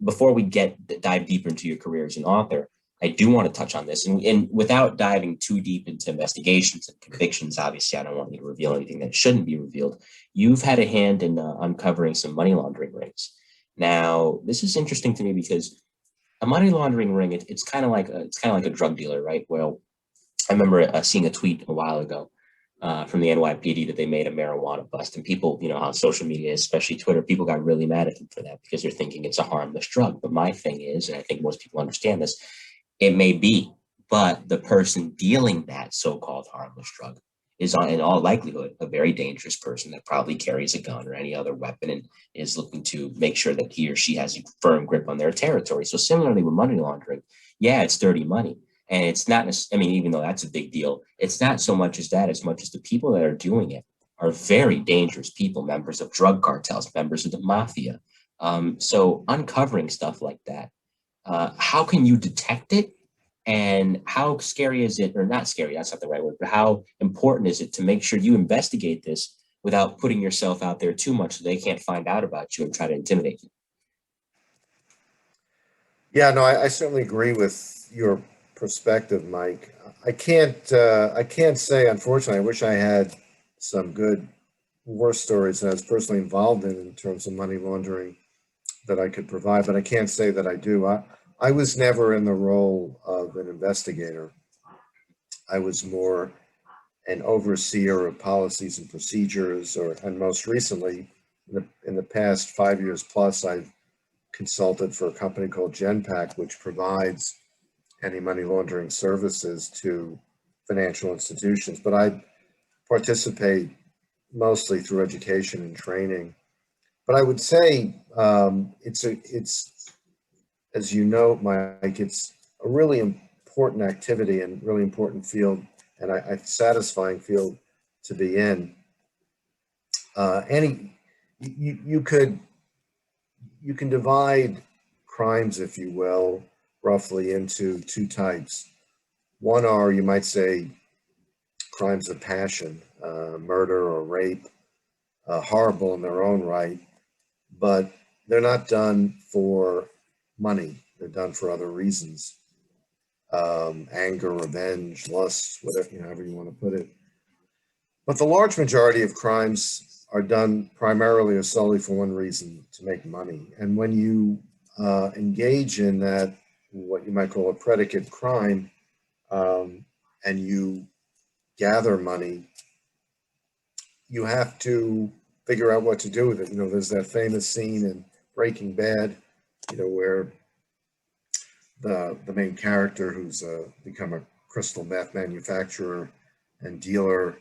before we dive deeper into your career as an author, I do want to touch on this, and without diving too deep into investigations and convictions, obviously, I don't want you to reveal anything that shouldn't be revealed. You've had a hand in uncovering some money laundering rings. Now, this is interesting to me because a money laundering ring, it's kind of like a drug dealer, right? Well, I remember seeing a tweet a while ago from the NYPD that they made a marijuana bust, and people, on social media, especially Twitter, people got really mad at them for that because they're thinking it's a harmless drug. But my thing is, and I think most people understand this, it may be, but the person dealing that so-called harmless drug is in all likelihood a very dangerous person that probably carries a gun or any other weapon and is looking to make sure that he or she has a firm grip on their territory. So similarly with money laundering, yeah, it's dirty money. And it's not, I mean, even though that's a big deal, it's not so much as that, as much as the people that are doing it are very dangerous people, members of drug cartels, members of the mafia. So uncovering stuff like that, how can you detect it? And how scary is it, or not scary, that's not the right word, but how important is it to make sure you investigate this without putting yourself out there too much so they can't find out about you and try to intimidate you? Yeah, no, I certainly agree with your perspective, Mike. I can't say, unfortunately, I wish I had some good war stories that I was personally involved in terms of money laundering that I could provide, but I can't say that I do. I was never in the role of an investigator. I was more an overseer of policies and procedures, and most recently, in the past 5 years plus, I've consulted for a company called Genpact, which provides anti-money laundering services to financial institutions. But I participate mostly through education and training. But I would say it's as you know, Mike, it's a really important activity and really important field, and a satisfying field to be in. Any you could you can divide crimes, if you will, roughly into two types. One are, you might say, crimes of passion, murder or rape, horrible in their own right, but they're not done for money. They're done for other reasons. Anger, revenge, lust, whatever, however you want to put it. But the large majority of crimes are done primarily or solely for one reason: to make money. And when you engage in that, what you might call a predicate crime, and you gather money, you have to figure out what to do with it. There's that famous scene in Breaking Bad, where the main character, who's become a crystal meth manufacturer and dealer,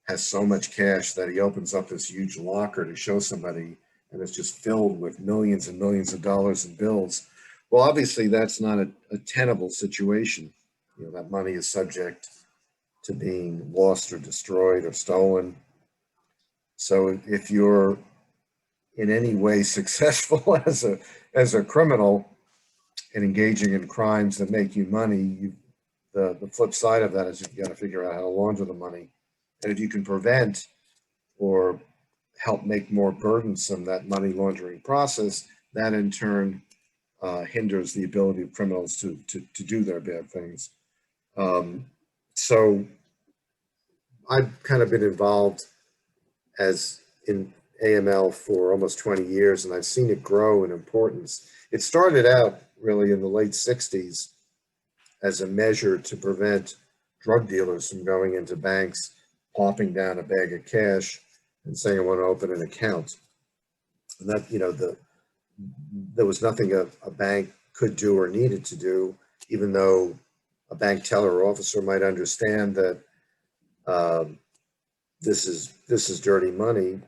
has so much cash that he opens up this huge locker to show somebody, and it's just filled with millions and millions of dollars in bills. Well, obviously, that's not a tenable situation. That money is subject to being lost or destroyed or stolen. So if you're in any way successful as a criminal and engaging in crimes that make you money, the flip side of that is you've got to figure out how to launder the money. And if you can prevent or help make more burdensome that money laundering process, that in turn hinders the ability of criminals to do their bad things. So I've kind of been involved as in AML for almost 20 years, and I've seen it grow in importance. It started out really in the late 60s as a measure to prevent drug dealers from going into banks, plopping down a bag of cash and saying, I want to open an account. And that, there was nothing a bank could do or needed to do, even though a bank teller or officer might understand that this is dirty money.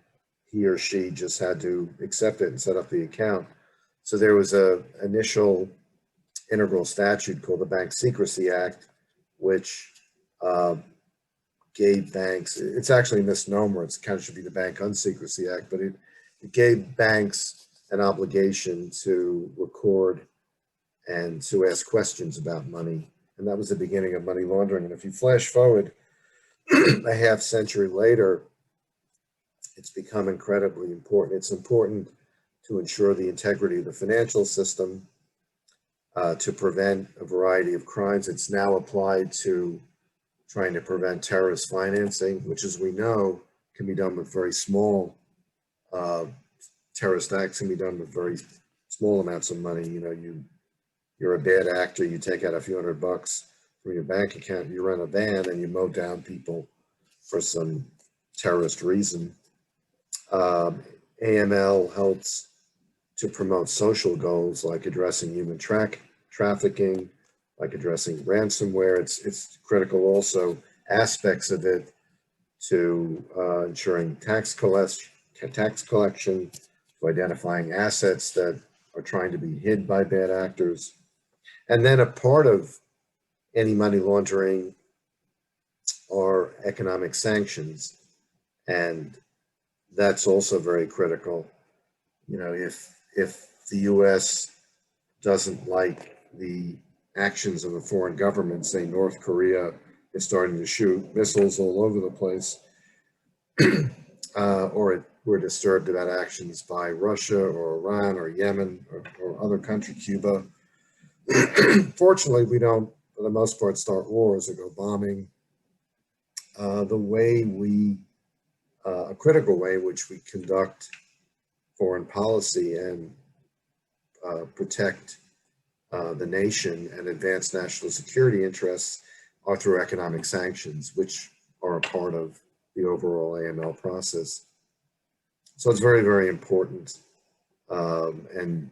He or she just had to accept it and set up the account. So there was a initial integral statute called the Bank Secrecy Act, which gave banks, it's actually a misnomer, it kind of should be the Bank Unsecrecy Act, but it gave banks an obligation to record and to ask questions about money. And that was the beginning of money laundering. And if you flash forward a half century later, it's become incredibly important. It's important to ensure the integrity of the financial system, to prevent a variety of crimes. It's now applied to trying to prevent terrorist financing, which, as we know, can be done with very small, terrorist acts can be done with very small amounts of money. You're a bad actor, you take out a few $100 from your bank account, you rent a van and you mow down people for some terrorist reason. AML helps to promote social goals like addressing human trafficking, like addressing ransomware. It's critical also aspects of it to ensuring tax collection, to identifying assets that are trying to be hid by bad actors. And then a part of any money laundering are economic sanctions. And that's also very critical. You know, if the US doesn't like the actions of a foreign government, say North Korea is starting to shoot missiles all over the place, or we're disturbed about actions by Russia or Iran or Yemen or other country, Cuba. Fortunately, we don't, for the most part, start wars or go bombing. The way a critical way in which we conduct foreign policy and protect the nation and advance national security interests are through economic sanctions, which are a part of the overall AML process. So it's very, very important and,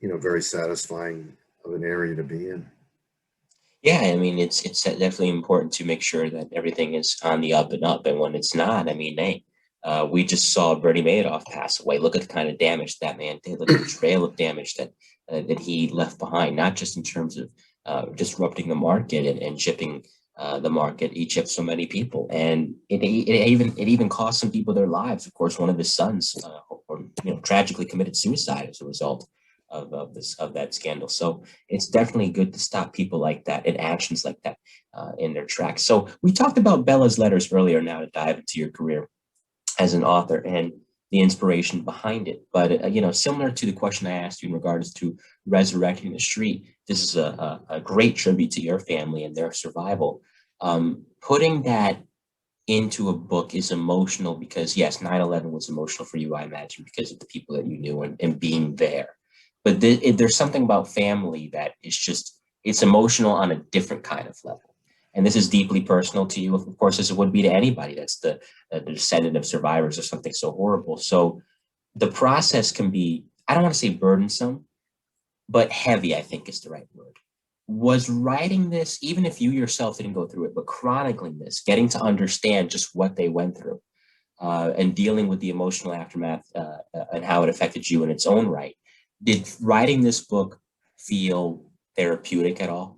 you know, very satisfying of an area to be in. Yeah, I mean, it's definitely important to make sure that everything is on the up and up. And when it's not, I mean, hey, we just saw Bernie Madoff pass away. Look at the kind of damage that man did. Look at the trail of damage that he left behind, not just in terms of disrupting the market and shipping the market. He shipped so many people, and it even cost some people their lives. Of course, one of his sons, tragically committed suicide as a result of that scandal. So it's definitely good to stop people like that and actions like that in their tracks. So we talked about Bella's letters earlier. Now to dive into your career as an author and the inspiration behind it. But similar to the question I asked you in regards to Resurrecting the Street, this is a great tribute to your family and their survival. Putting that into a book is emotional because, yes, 9/11 was emotional for you, I imagine, because of the people that you knew and being there. But there's something about family that is just, it's emotional on a different kind of level. And this is deeply personal to you, of course, as it would be to anybody that's the descendant of survivors of something so horrible. So the process can be, I don't want to say burdensome, but heavy, I think is the right word. Was writing this, even if you yourself didn't go through it, but chronicling this, getting to understand just what they went through and dealing with the emotional aftermath and how it affected you in its own right, did writing this book feel therapeutic at all?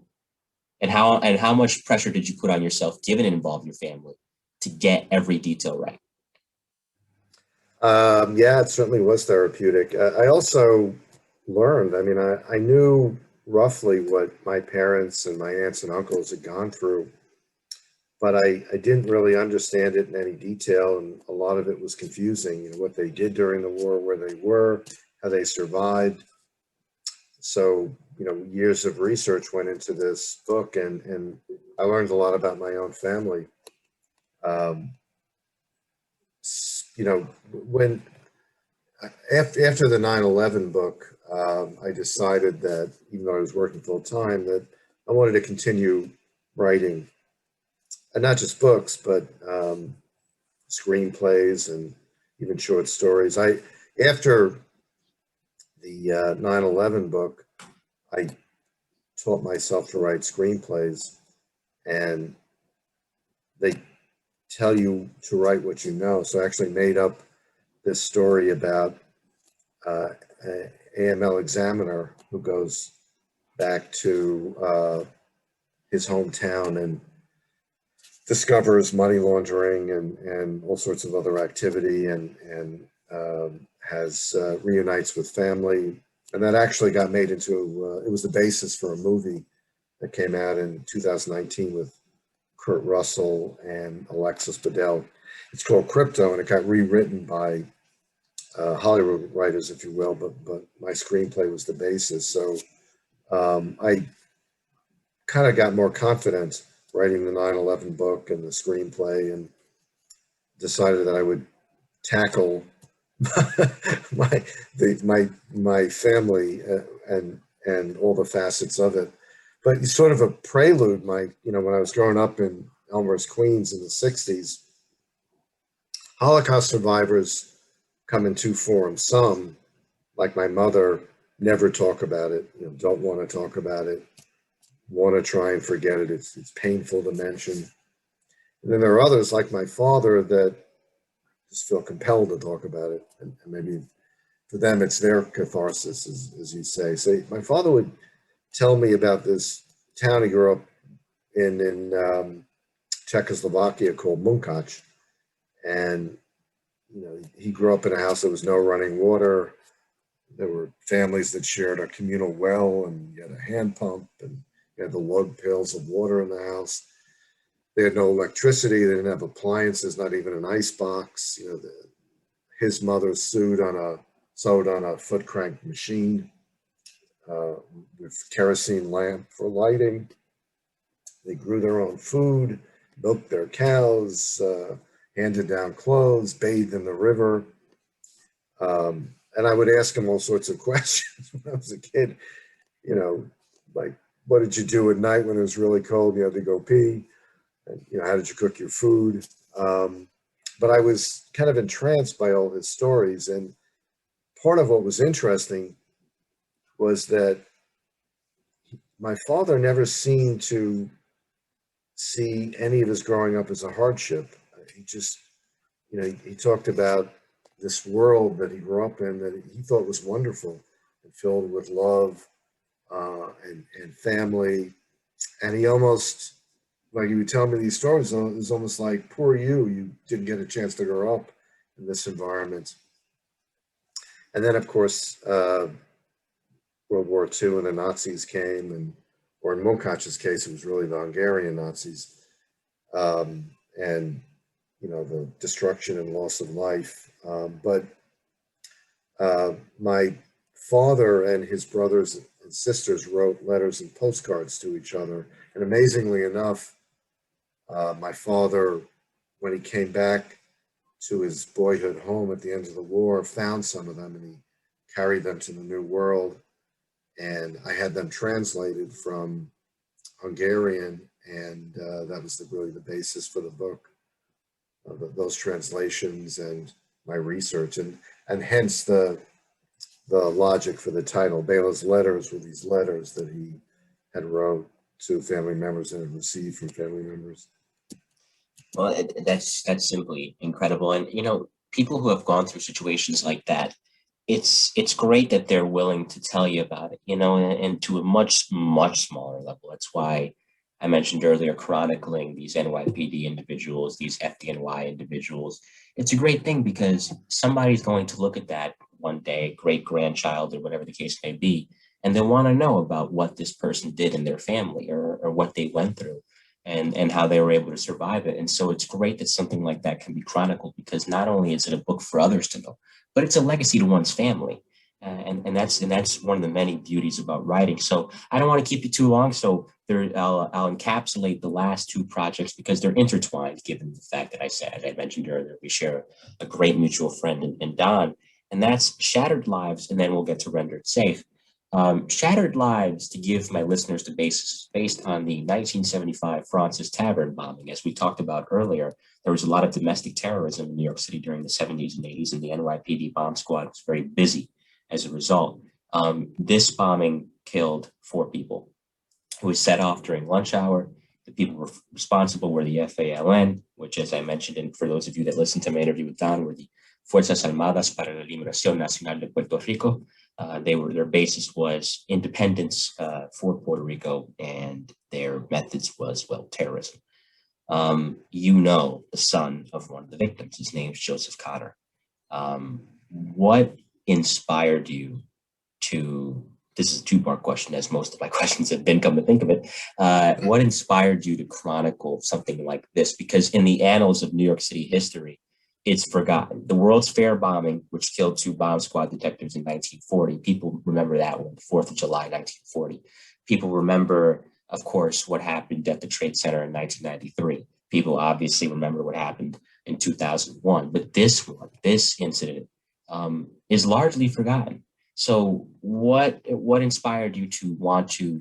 And how much pressure did you put on yourself, given it involved your family, to get every detail right? Yeah, it certainly was therapeutic. I also learned, I mean, I knew roughly what my parents and my aunts and uncles had gone through, but I didn't really understand it in any detail. And a lot of it was confusing, what they did during the war, where they were, how they survived. So, years of research went into this book, and I learned a lot about my own family. When after the 9/11 book, I decided that even though I was working full time, that I wanted to continue writing, and not just books, but screenplays and even short stories. After the 9/11 book, I taught myself to write screenplays, and they tell you to write what you know. So I actually made up this story about an AML examiner who goes back to his hometown and discovers money laundering and all sorts of other activity, and reunites with family. And that actually got made into, it was the basis for a movie that came out in 2019 with Kurt Russell and Alexis Bledel. It's called Crypto, and it got rewritten by Hollywood writers, if you will, but my screenplay was the basis. So I kind of got more confident writing the 9/11 book and the screenplay, and decided that I would tackle my family and all the facets of it But it's sort of a prelude. When I was growing up in Elmhurst, Queens in the 60s, Holocaust survivors come in two forms. Some, like my mother, never talk about it, don't want to talk about it, want to try and forget it. It's painful to mention. And then there are others, like my father, that just feel compelled to talk about it. And maybe for them, it's their catharsis, as you say. So my father would tell me about this town he grew up in Czechoslovakia called Munkac. And, he grew up in a house that was no running water. There were families that shared a communal well, and you had a hand pump, and you had the lug pails of water in the house. They had no electricity. They didn't have appliances, not even an ice box. His mother sewed on a foot crank machine with kerosene lamp for lighting. They grew their own food, milked their cows, handed down clothes, bathed in the river. And I would ask him all sorts of questions when I was a kid, like, what did you do at night when it was really cold? You had to go pee. And, how did you cook your food? But I was kind of entranced by all his stories. And part of what was interesting was that my father never seemed to see any of his growing up as a hardship. He just, he talked about this world that he grew up in that he thought was wonderful and filled with love and family. And he almost, like he would tell me these stories, it was almost like, poor you didn't get a chance to grow up in this environment. And then, of course, World War II and the Nazis came, or in Munkach's case, it was really the Hungarian Nazis. And the destruction and loss of life. But my father and his brothers and sisters wrote letters and postcards to each other. And amazingly enough, my father, when he came back to his boyhood home at the end of the war, found some of them and he carried them to the New World. And I had them translated from Hungarian, and that was really the basis for the book. Those translations and my research, and hence the logic for the title. Bela's letters were these letters that he had wrote to family members and had received from family members. Well, that's simply incredible. And, people who have gone through situations like that, it's great that they're willing to tell you about it, and to a much, much smaller level. That's why I mentioned earlier, chronicling these NYPD individuals, these FDNY individuals. It's a great thing because somebody's going to look at that one day, great grandchild or whatever the case may be, and they want to know about what this person did in their family or what they went through and how they were able to survive it. And so it's great that something like that can be chronicled, because not only is it a book for others to know, but it's a legacy to one's family. And that's one of the many beauties about writing. So I don't want to keep you too long. So I'll encapsulate the last two projects because they're intertwined, given the fact that as I mentioned earlier, we share a great mutual friend in Don, and that's Shattered Lives, and then we'll get to Rendered Safe. Shattered Lives, to give my listeners the basis, based on the 1975 Francis Tavern bombing. As we talked about earlier, there was a lot of domestic terrorism in New York City during the 70s and 80s, and the NYPD bomb squad was very busy. As a result, this bombing killed 4 people. It was set off during lunch hour. The people responsible were the FALN, which, as I mentioned, and for those of you that listened to my interview with Don, were the Fuerzas Armadas para la Liberación Nacional de Puerto Rico. Their basis was independence for Puerto Rico, and their methods was, terrorism. The son of one of the victims. His name's Joseph Cotter. What inspired you to, this is a 2-part question, as most of my questions have been, come to think of it. What inspired you to chronicle something like this? Because in the annals of New York City history, it's forgotten. The World's Fair bombing, which killed 2 bomb squad detectives in 1940, people remember that one, the 4th of July, 1940. People remember, of course, what happened at the Trade Center in 1993. People obviously remember what happened in 2001, but this incident is largely forgotten. So what inspired you to want to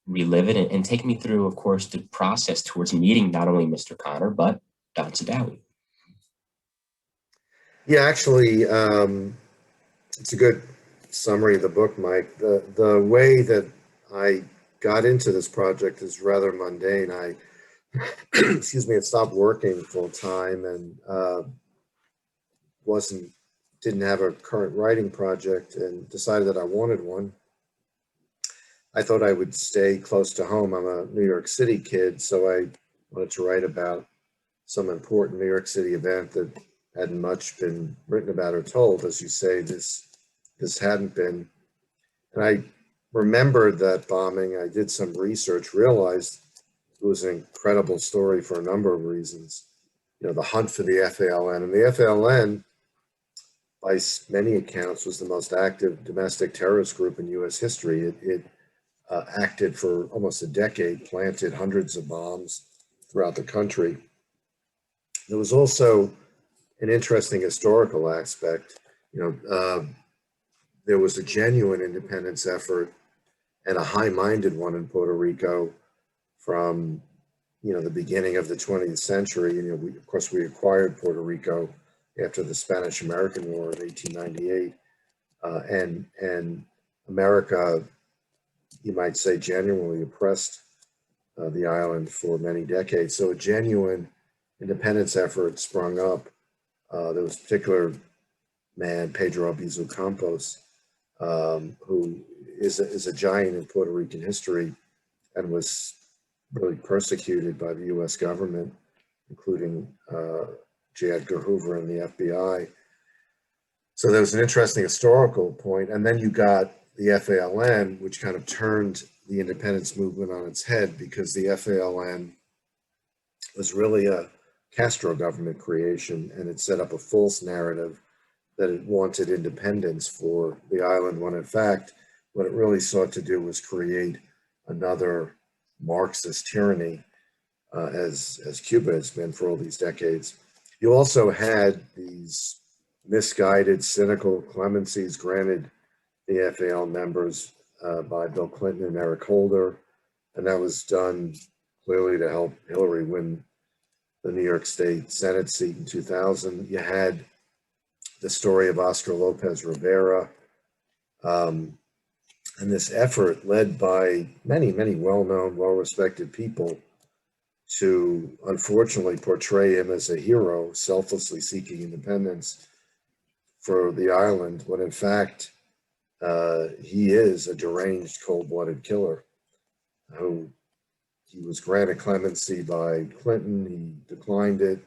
relive it and take me through, of course, the process towards meeting not only Mr. Connor, but Don Sadawi. Yeah, actually, it's a good summary of the book, Mike. The way that I got into this project is rather mundane. I, excuse me, had stopped working full time and didn't have a current writing project and decided that I wanted one. I thought I would stay close to home. I'm a New York City kid, so I wanted to write about some important New York City event that hadn't much been written about or told. As you say, this hadn't been. And I remembered that bombing. I did some research, realized it was an incredible story for a number of reasons. You know, the hunt for the FALN. And the FALN, by many accounts, was the most active domestic terrorist group in U.S. history. It acted for almost a decade, planted hundreds of bombs throughout the country. There was also an interesting historical aspect. You know, there was a genuine independence effort and a high-minded one in Puerto Rico from, you know, the beginning of the 20th century. You know, of course, we acquired Puerto Rico after the Spanish-American War in 1898, and America, you might say, genuinely oppressed the island for many decades. So a genuine independence effort sprung up. There was a particular man, Pedro Albizu Campos, who is a giant in Puerto Rican history and was really persecuted by the U.S. government, including J. Edgar Hoover and the FBI. So there was an interesting historical point. And then you got the FALN, which kind of turned the independence movement on its head, because the FALN was really a Castro government creation, and it set up a false narrative that it wanted independence for the island, when in fact, what it really sought to do was create another Marxist tyranny, as Cuba has been for all these decades. You also had these misguided, cynical clemencies granted the FAL members by Bill Clinton and Eric Holder, and that was done clearly to help Hillary win the New York State Senate seat in 2000. You had the story of Oscar Lopez Rivera, and this effort led by many, many well-known, well-respected people to unfortunately portray him as a hero, selflessly seeking independence for the island, when in fact he is a deranged, cold-blooded killer who he was granted clemency by Clinton. He declined it.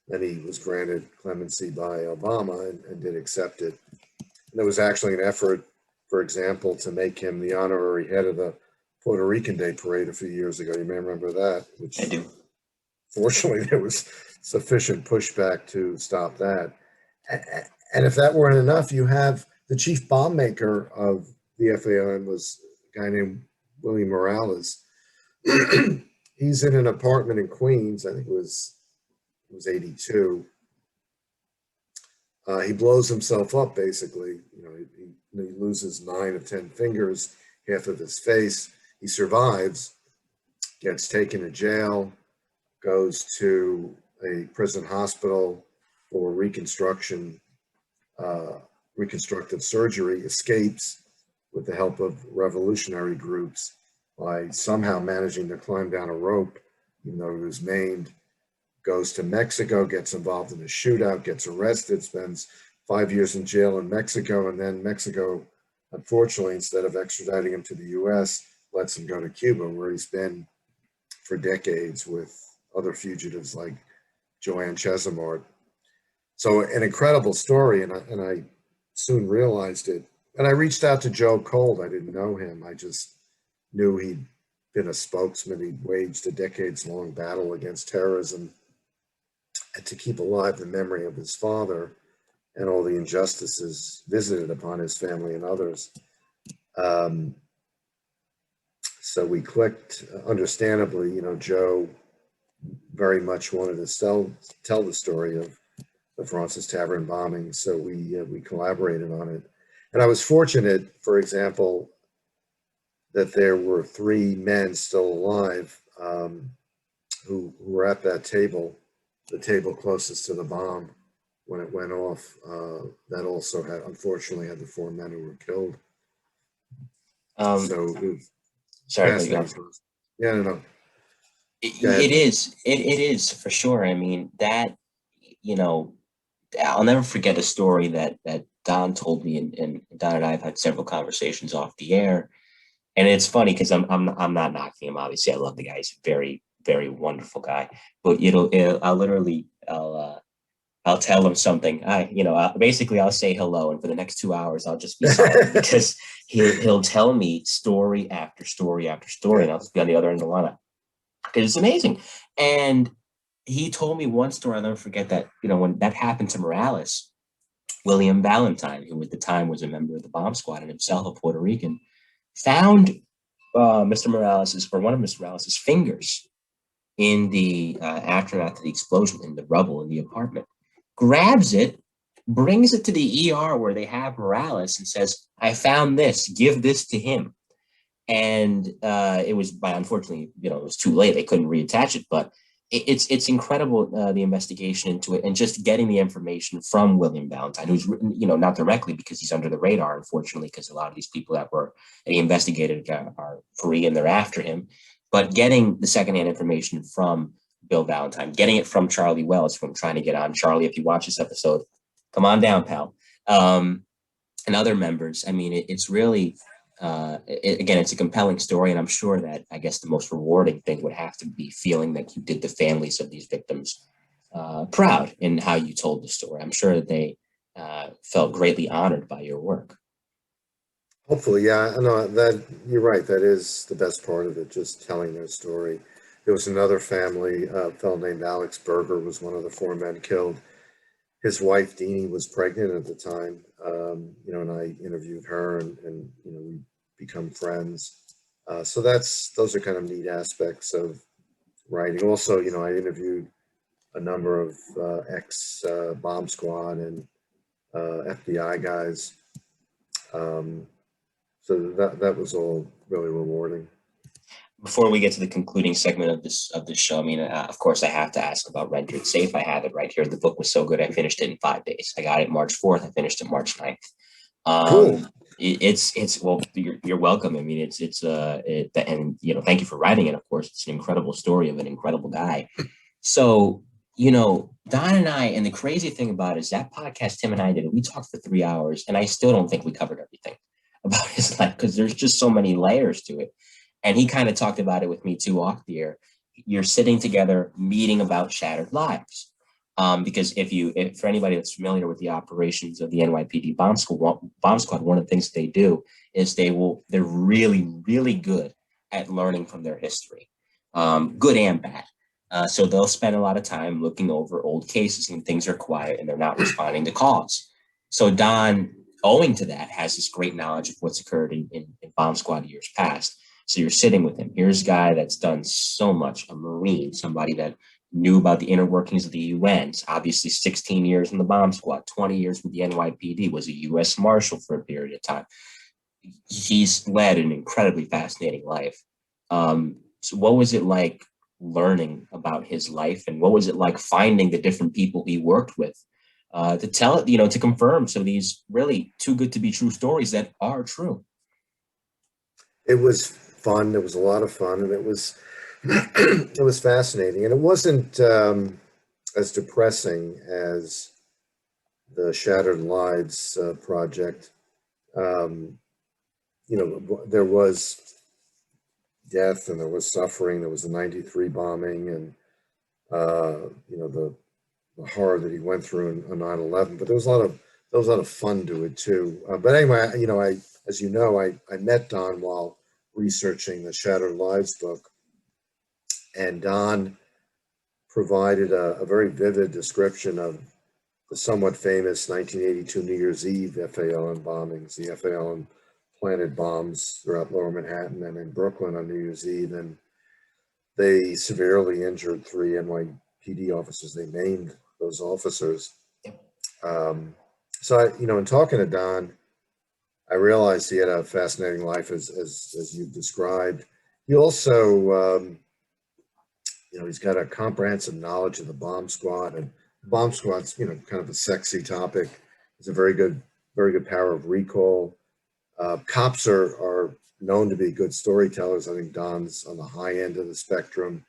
Then he was granted clemency by Obama and did accept it. And there was actually an effort, for example, to make him the honorary head of the Puerto Rican Day Parade a few years ago. You may remember that. Which, I do. Fortunately, there was sufficient pushback to stop that. And if that weren't enough, you have the chief bomb maker of the FALN was a guy named William Morales. He's in an apartment in Queens. I think it was 82. He blows himself up, basically. You know, he loses 9 of 10 fingers, half of his face. He survives, gets taken to jail, goes to a prison hospital for reconstructive surgery, escapes with the help of revolutionary groups by somehow managing to climb down a rope, even though he was maimed, goes to Mexico, gets involved in a shootout, gets arrested, spends 5 years in jail in Mexico, and then Mexico, unfortunately, instead of extraditing him to the US, lets him go to Cuba, where he's been for decades with other fugitives like Joanne Chesimard. So an incredible story, and I soon realized it. And I reached out to Joe Cold. I didn't know him. I just knew he'd been a spokesman. He'd waged a decades-long battle against terrorism and to keep alive the memory of his father and all the injustices visited upon his family and others. So we clicked. Understandably, you know, Joe very much wanted to tell the story of the Francis Tavern bombing, so we collaborated on it. And I was fortunate, for example, that there were three men still alive who were at that table, the table closest to the bomb when it went off. That also had, unfortunately, had the four men who were killed. So it was Sorry, fascinating. Yeah, no. it is for sure. I mean, that, you know, I'll never forget a story that Don told me, and Don and I have had several conversations off the air. And it's funny because I'm not knocking him. Obviously, I love the guy. He's a very, very wonderful guy. But I'll tell him something. Basically I'll say hello, and for the next 2 hours I'll just be silent because he'll tell me story after story after story, and I'll just be on the other end of the line. It's amazing. And he told me one story I'll never forget, that when that happened to Morales, William Valentine, who at the time was a member of the bomb squad and himself a Puerto Rican, found Mr. Morales's, or one of Mr. Morales's fingers in the aftermath of the explosion, in the rubble in the apartment, grabs it, brings it to the ER where they have Morales, and says, "I found this, give this to him." And it was, unfortunately, it was too late. They couldn't reattach it, but it's incredible, the investigation into it, and just getting the information from William Valentine, who's written, not directly because he's under the radar, unfortunately, because a lot of these people that he investigated are free and they're after him. But getting the secondhand information from Bill Valentine, getting it from Charlie Wells, who I'm trying to get on. Charlie, if you watch this episode, come on down, pal. And other members. I mean, it's really, again, it's a compelling story, and I'm sure that, I guess, the most rewarding thing would have to be feeling that you did the families of these victims proud in how you told the story. I'm sure that they felt greatly honored by your work. Hopefully, yeah. No, that you're right. That is the best part of it, just telling their story. There was another family, a fellow named Alex Berger was one of the four men killed. His wife, Deanie, was pregnant at the time, and I interviewed her, and we become friends. So those are kind of neat aspects of writing. Also, I interviewed a number of ex-bomb squad and FBI guys. So that was all really rewarding. Before we get to the concluding segment of this show, I mean, of course, I have to ask about Rendered Safe. I have it right here. The book was so good, I finished it in 5 days. I got it March 4th. I finished it March 9th. Cool. It's well, you're welcome. I mean, and thank you for writing it. Of course, it's an incredible story of an incredible guy. So, Don and I, and the crazy thing about it is that podcast Tim and I did, we talked for 3 hours, and I still don't think we covered everything about his life, because there's just so many layers to it. And he kind of talked about it with me too off the air. You're sitting together, meeting about shattered lives. Because if for anybody that's familiar with the operations of the NYPD bomb squad, one of the things they do is they're really, really good at learning from their history, good and bad. So they'll spend a lot of time looking over old cases when things are quiet and they're not responding to calls. So Don, owing to that, has this great knowledge of what's occurred in bomb squad years past. So you're sitting with him. Here's a guy that's done so much, a Marine, somebody that knew about the inner workings of the UN, obviously 16 years in the bomb squad, 20 years with the NYPD, was a U.S. Marshal for a period of time. He's led an incredibly fascinating life. So what was it like learning about his life, and what was it like finding the different people he worked with to tell it, to confirm some of these really too good to be true stories that are true? It was fun. It was a lot of fun, and it was it was fascinating, and it wasn't as depressing as the Shattered Lives project. There was death and there was suffering. There was the '93 bombing, and the horror that he went through on 9/11. But there was a lot of fun to it too. But anyway, I met Don while researching the Shattered Lives book, and Don provided a very vivid description of the somewhat famous 1982 New Year's Eve FALN bombings. The FALN planted bombs throughout Lower Manhattan and in Brooklyn on New Year's Eve, and they severely injured 3 NYPD officers. They named those officers. So in talking to Don, I realized he had a fascinating life as you've described. He also, he's got a comprehensive knowledge of the bomb squad, and bomb squad's, kind of a sexy topic. It's a very good power of recall. Cops are known to be good storytellers. I think Don's on the high end of the spectrum.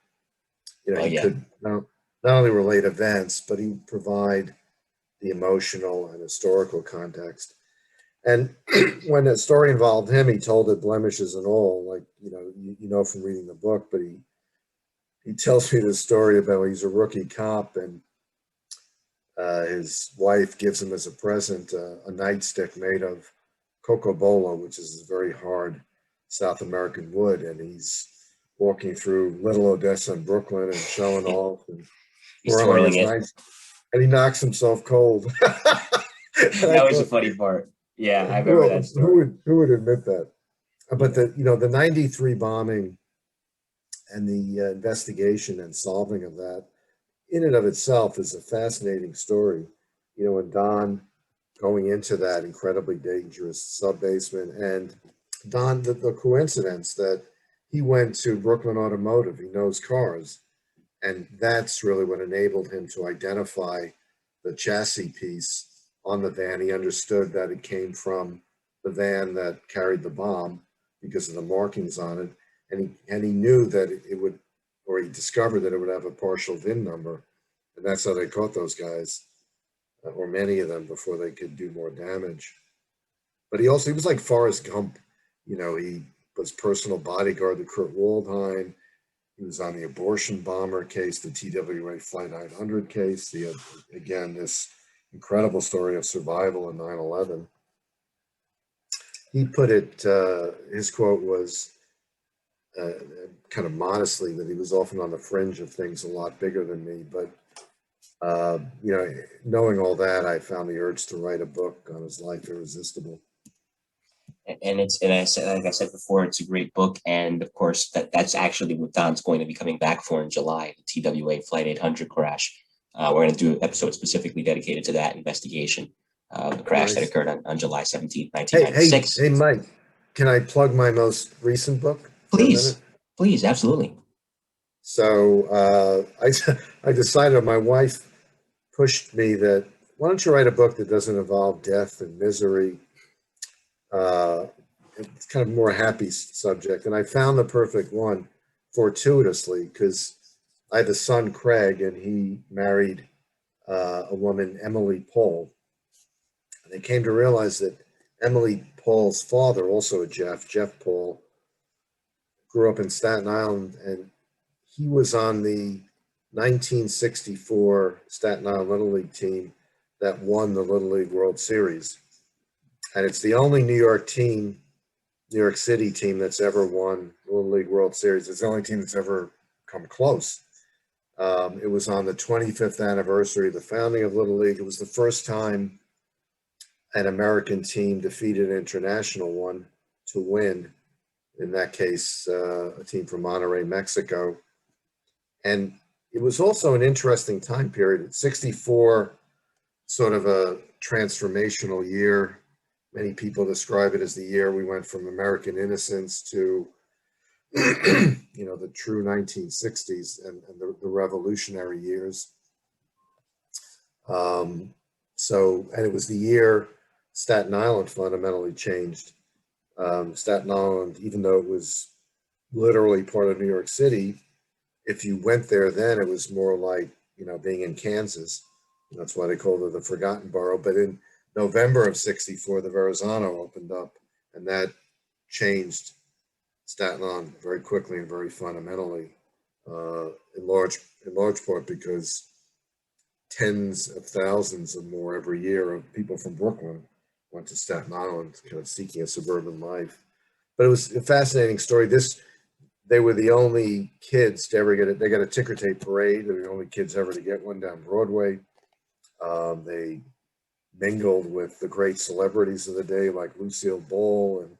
Oh He yeah. could not only relate events, but he would provide the emotional and historical context. And when a story involved him, he told it blemishes and all, like, from reading the book, but he tells me this story about he's a rookie cop, and his wife gives him as a present a nightstick made of cocobola, which is a very hard South American wood, and he's walking through Little Odessa and Brooklyn and showing off and He's twirling twirling his it. knife, and he knocks himself cold. That was the funny part. Yeah, I remember that story. Who would admit that? But the 93 bombing and the investigation and solving of that in and of itself is a fascinating story. And Don going into that incredibly dangerous sub-basement, and Don, the coincidence that he went to Brooklyn Automotive, he knows cars, and that's really what enabled him to identify the chassis piece on the van. He understood that it came from the van that carried the bomb because of the markings on it, and he knew that it would, or he discovered that it would have a partial VIN number, and that's how they caught those guys, or many of them, before they could do more damage. But he was like Forrest Gump. He was personal bodyguard to Kurt Waldheim. He was on the abortion bomber case, the TWA Flight 900 case. He had, again, this incredible story of survival in 9/11. He put it, his quote was, kind of modestly, that he was often on the fringe of things a lot bigger than me. But, knowing all that, I found the urge to write a book on his life irresistible. And I said, like I said before, it's a great book, and of course that's actually what Don's going to be coming back for in July, the TWA Flight 800 crash. We're going to do an episode specifically dedicated to that investigation, the crash that occurred on July 17th, 1996. Hey, Mike, can I plug my most recent book for a minute? Please, absolutely. So I decided, my wife pushed me that, why don't you write a book that doesn't involve death and misery? It's kind of more happy subject, and I found the perfect one fortuitously, because I have a son, Craig, and he married a woman, Emily Paul, and they came to realize that Emily Paul's father, also a Jeff Paul, grew up in Staten Island, and he was on the 1964 Staten Island Little League team that won the Little League World Series. And it's the only New York City team that's ever won the Little League World Series. It's the only team that's ever come close. It was on the 25th anniversary of the founding of Little League. It was the first time an American team defeated an international one to win. In that case, a team from Monterrey, Mexico. And it was also an interesting time period. 64, sort of a transformational year. Many people describe it as the year we went from American innocence to, the true 1960s and the revolutionary years. And it was the year Staten Island fundamentally changed. Staten Island, even though it was literally part of New York City, if you went there then, it was more like, being in Kansas. That's why they called it the Forgotten Borough. But in November of 64, the Verrazano opened up, and that changed Staten Island very quickly and very fundamentally, in large part because tens of thousands and more every year of people from Brooklyn went to Staten Island, kind of seeking a suburban life. But it was a fascinating story. They were the only kids to ever get it. They got a ticker tape parade. They were the only kids ever to get one down Broadway. They mingled with the great celebrities of the day, like Lucille Ball, and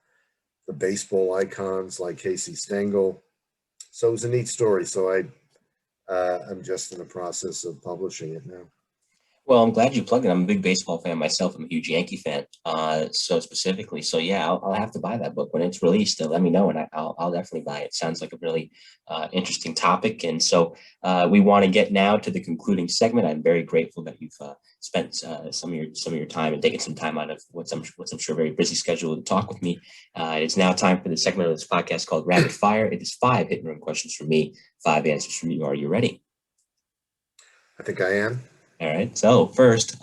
the baseball icons like Casey Stengel. So it was a neat story. So I'm just in the process of publishing it now. Well, I'm glad you plugged it. I'm a big baseball fan myself. I'm a huge Yankee fan. So specifically, so yeah, I'll have to buy that book when it's released. Let me know, and I'll definitely buy it. Sounds like a really interesting topic. And so we want to get now to the concluding segment. I'm very grateful that you've spent some of your time and taken some time out of what's I'm sure a very busy schedule to talk with me. It's now time for the segment of this podcast called Rapid Fire. It is 5 hit and run questions from me, 5 answers from you. Are you ready? I think I am. All right. So first,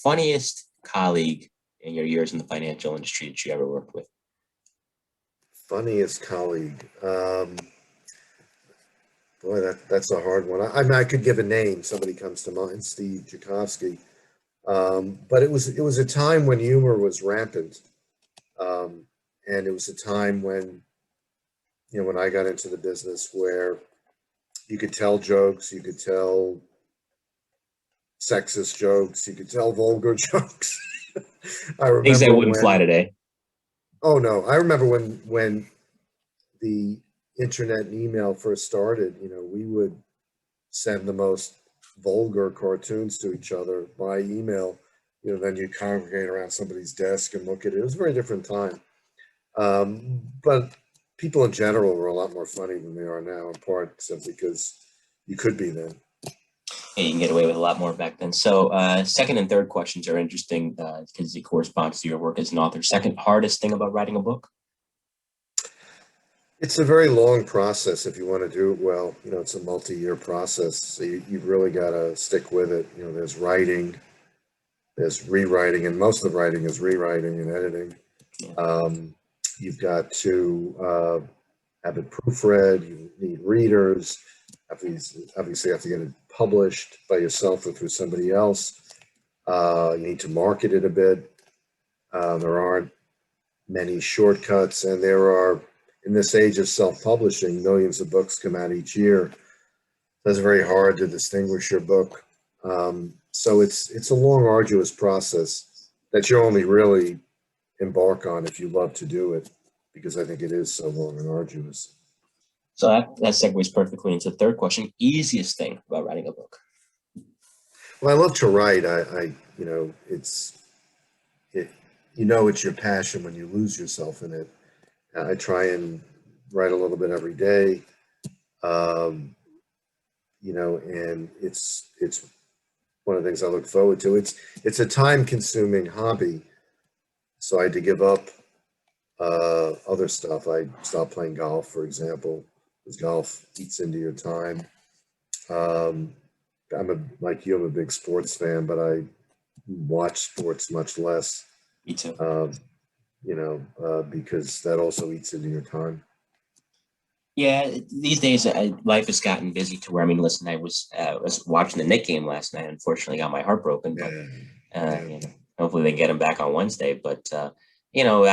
funniest colleague in your years in the financial industry that you ever worked with. Funniest colleague. Boy, that's a hard one. I mean, I could give a name. Somebody comes to mind, Steve Jakovsky. But it was a time when humor was rampant, and it was a time when when I got into the business where you could tell jokes, you could tell sexist jokes, you could tell vulgar jokes. I Things that remember wouldn't fly when. today. Oh no, I remember when the internet and email first started. We would send the most vulgar cartoons to each other by email. Then you congregate around somebody's desk and look at it. It was a very different time. But people in general were a lot more funny than they are now, in part simply because you could be then. Yeah, you can get away with a lot more back then. So second and third questions are interesting because it corresponds to your work as an author. Second hardest thing about writing a book? It's a very long process if you want to do it well. It's a multi-year process, so you've really got to stick with it. There's writing, there's rewriting, and most of the writing is rewriting and editing. Yeah. You've got to have it proofread. You need readers. Obviously, you have to get it published by yourself or through somebody else. You need to market it a bit. There aren't many shortcuts, and there are, in this age of self-publishing, millions of books come out each year. It's very hard to distinguish your book. So it's a long, arduous process that you only really embark on if you love to do it, because I think it is so long and arduous. So that segues perfectly into the third question. Easiest thing about writing a book? Well, I love to write. It's your passion when you lose yourself in it. I try and write a little bit every day. And it's one of the things I look forward to. It's a time-consuming hobby, so I had to give up other stuff. I stopped playing golf, for example, because golf eats into your time. Like you, I'm a big sports fan, but I watch sports much less. Me too. Because that also eats into your time. Yeah, these days life has gotten busy to where, I mean, listen, I was watching the Knicks game last night. Unfortunately, got my heart broken, but hopefully they get him back on Wednesday. But I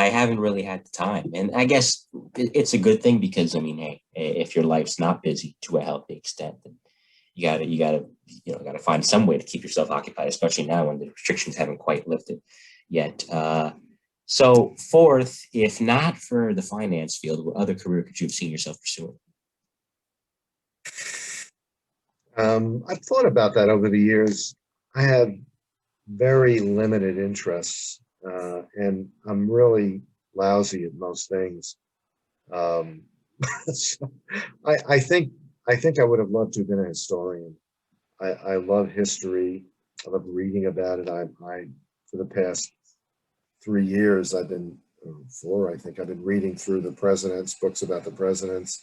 haven't really had the time, and I guess it's a good thing because, I mean, hey, if your life's not busy to a healthy extent, then you gotta find some way to keep yourself occupied, especially now when the restrictions haven't quite lifted yet. So fourth, if not for the finance field, what other career could you have seen yourself pursuing? I've thought about that over the years. I have very limited interests, and I'm really lousy at most things. So I think I would have loved to have been a historian. I love history. I love reading about it. I for the past 3 years, I've been, or four, I think, I've been reading through the presidents, books about the presidents,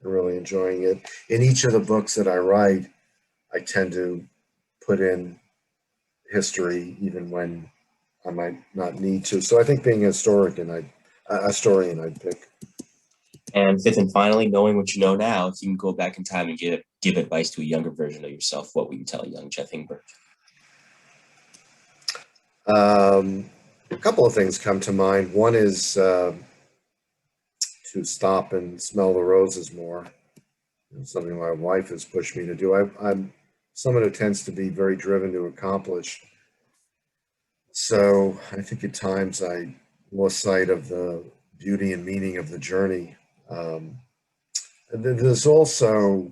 and really enjoying it. In each of the books that I write, I tend to put in history, even when I might not need to. So I think being a historian, I'd pick. And fifth and finally, knowing what you know now, if you can go back in time and give advice to a younger version of yourself, what would you tell young Jeff Ingber? A couple of things come to mind. One is to stop and smell the roses more. Something my wife has pushed me to do. I'm someone who tends to be very driven to accomplish. So I think at times I lost sight of the beauty and meaning of the journey. And then there's also,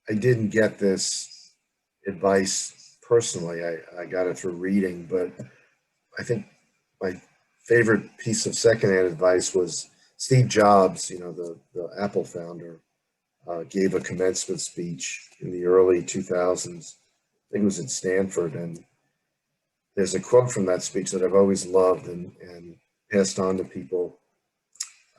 I didn't get this advice personally. I got it through reading, but I think my favorite piece of secondhand advice was Steve Jobs, the Apple founder, gave a commencement speech in the early 2000s. I think it was at Stanford, and there's a quote from that speech that I've always loved and passed on to people.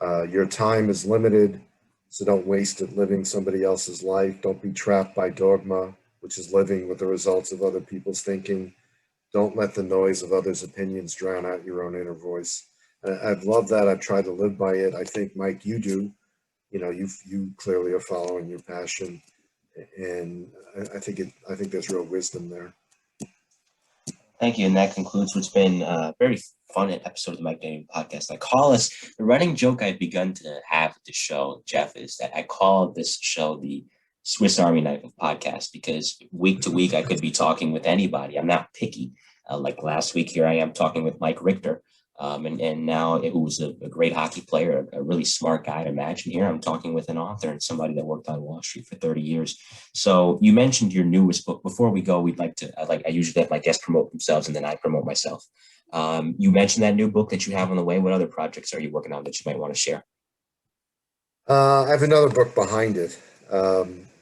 Your time is limited, so don't waste it living somebody else's life. Don't be trapped by dogma, which is living with the results of other people's thinking. Don't let the noise of others' opinions drown out your own inner voice. I've loved that. I've tried to live by it. I think, Mike, you do. You clearly are following your passion, and I think there's real wisdom there. Thank you. And that concludes what's been a very fun episode of the Mike Gaming Podcast. I call us, the running joke I've begun to have with the show, Jeff, is that I call this show the Swiss Army knife of podcasts, because week to week I could be talking with anybody. I'm not picky. Like last week, here I am talking with Mike Richter. And now, who's a great hockey player, a really smart guy to imagine. Here I'm talking with an author and somebody that worked on Wall Street for 30 years. So you mentioned your newest book. Before we go, I usually let my guests promote themselves and then I promote myself. You mentioned that new book that you have on the way. What other projects are you working on that you might want to share? I have another book behind it,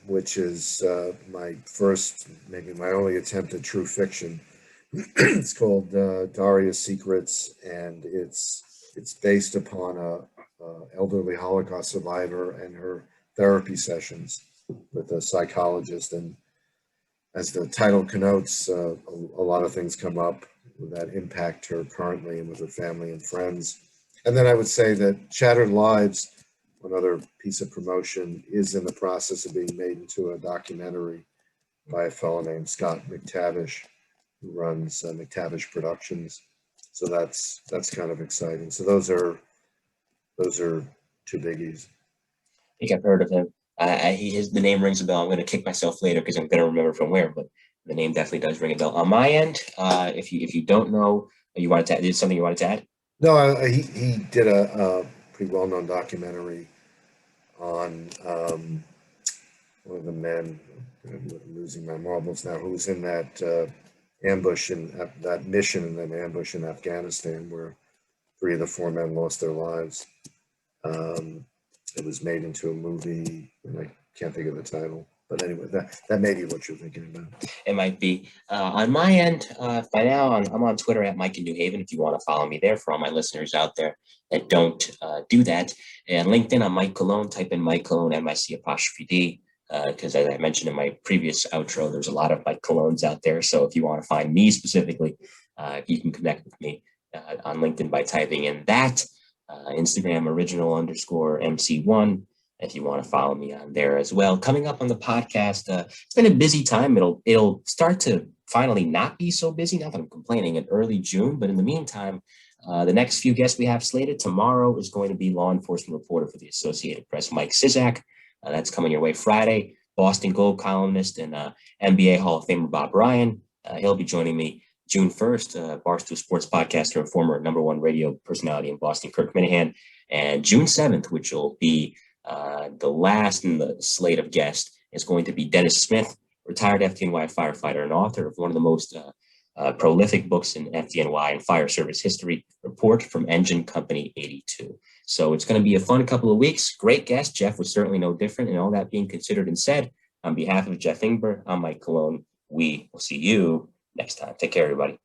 which is my first, maybe my only attempt at true fiction. It's called Daria's Secrets, and it's based upon a elderly Holocaust survivor and her therapy sessions with a psychologist. And as the title connotes, a lot of things come up that impact her currently and with her family and friends. And then I would say that Shattered Lives, another piece of promotion, is in the process of being made into a documentary by a fellow named Scott McTavish, who runs McTavish Productions. So that's kind of exciting. So those are two biggies. I think I've heard of him. The name rings a bell. I'm going to kick myself later because I'm going to remember from where, but the name definitely does ring a bell. On my end, if you don't know, you wanted to add something you wanted to add? No, he did a pretty well-known documentary on one of the men. I'm losing my marbles now. Who's in that ambush in that mission and then ambush in Afghanistan, where 3 of the 4 men lost their lives. It was made into a movie, and I can't think of the title. But anyway, that may be what you're thinking about. It might be. On my end, by now, I'm on Twitter at Mike in New Haven, if you want to follow me there, for all my listeners out there that don't do that. And LinkedIn, I'm Mike Cologne. Type in Mike Cologne, MIC''D. Because as I mentioned in my previous outro, there's a lot of Mike Colognes out there. So if you want to find me specifically, you can connect with me on LinkedIn by typing in that. Instagram original_MC1, if you want to follow me on there as well. Coming up on the podcast, it's been a busy time. It'll start to finally not be so busy, not that I'm complaining, in early June. But in the meantime, the next few guests we have slated tomorrow is going to be law enforcement reporter for the Associated Press, Mike Sizak. That's coming your way Friday. Boston Globe columnist and NBA Hall of Famer Bob Ryan. He'll be joining me June 1st, Barstool Sports podcaster and former #1 radio personality in Boston, Kirk Minahan. And June 7th, which will be the last in the slate of guests, is going to be Dennis Smith, retired FDNY firefighter and author of one of the most prolific books in FDNY and fire service history, Report from Engine Company 82. So it's going to be a fun couple of weeks. Great guest. Jeff was certainly no different. And all that being considered and said, on behalf of Jeff Ingber, I'm Mike Cologne. We will see you next time. Take care, everybody.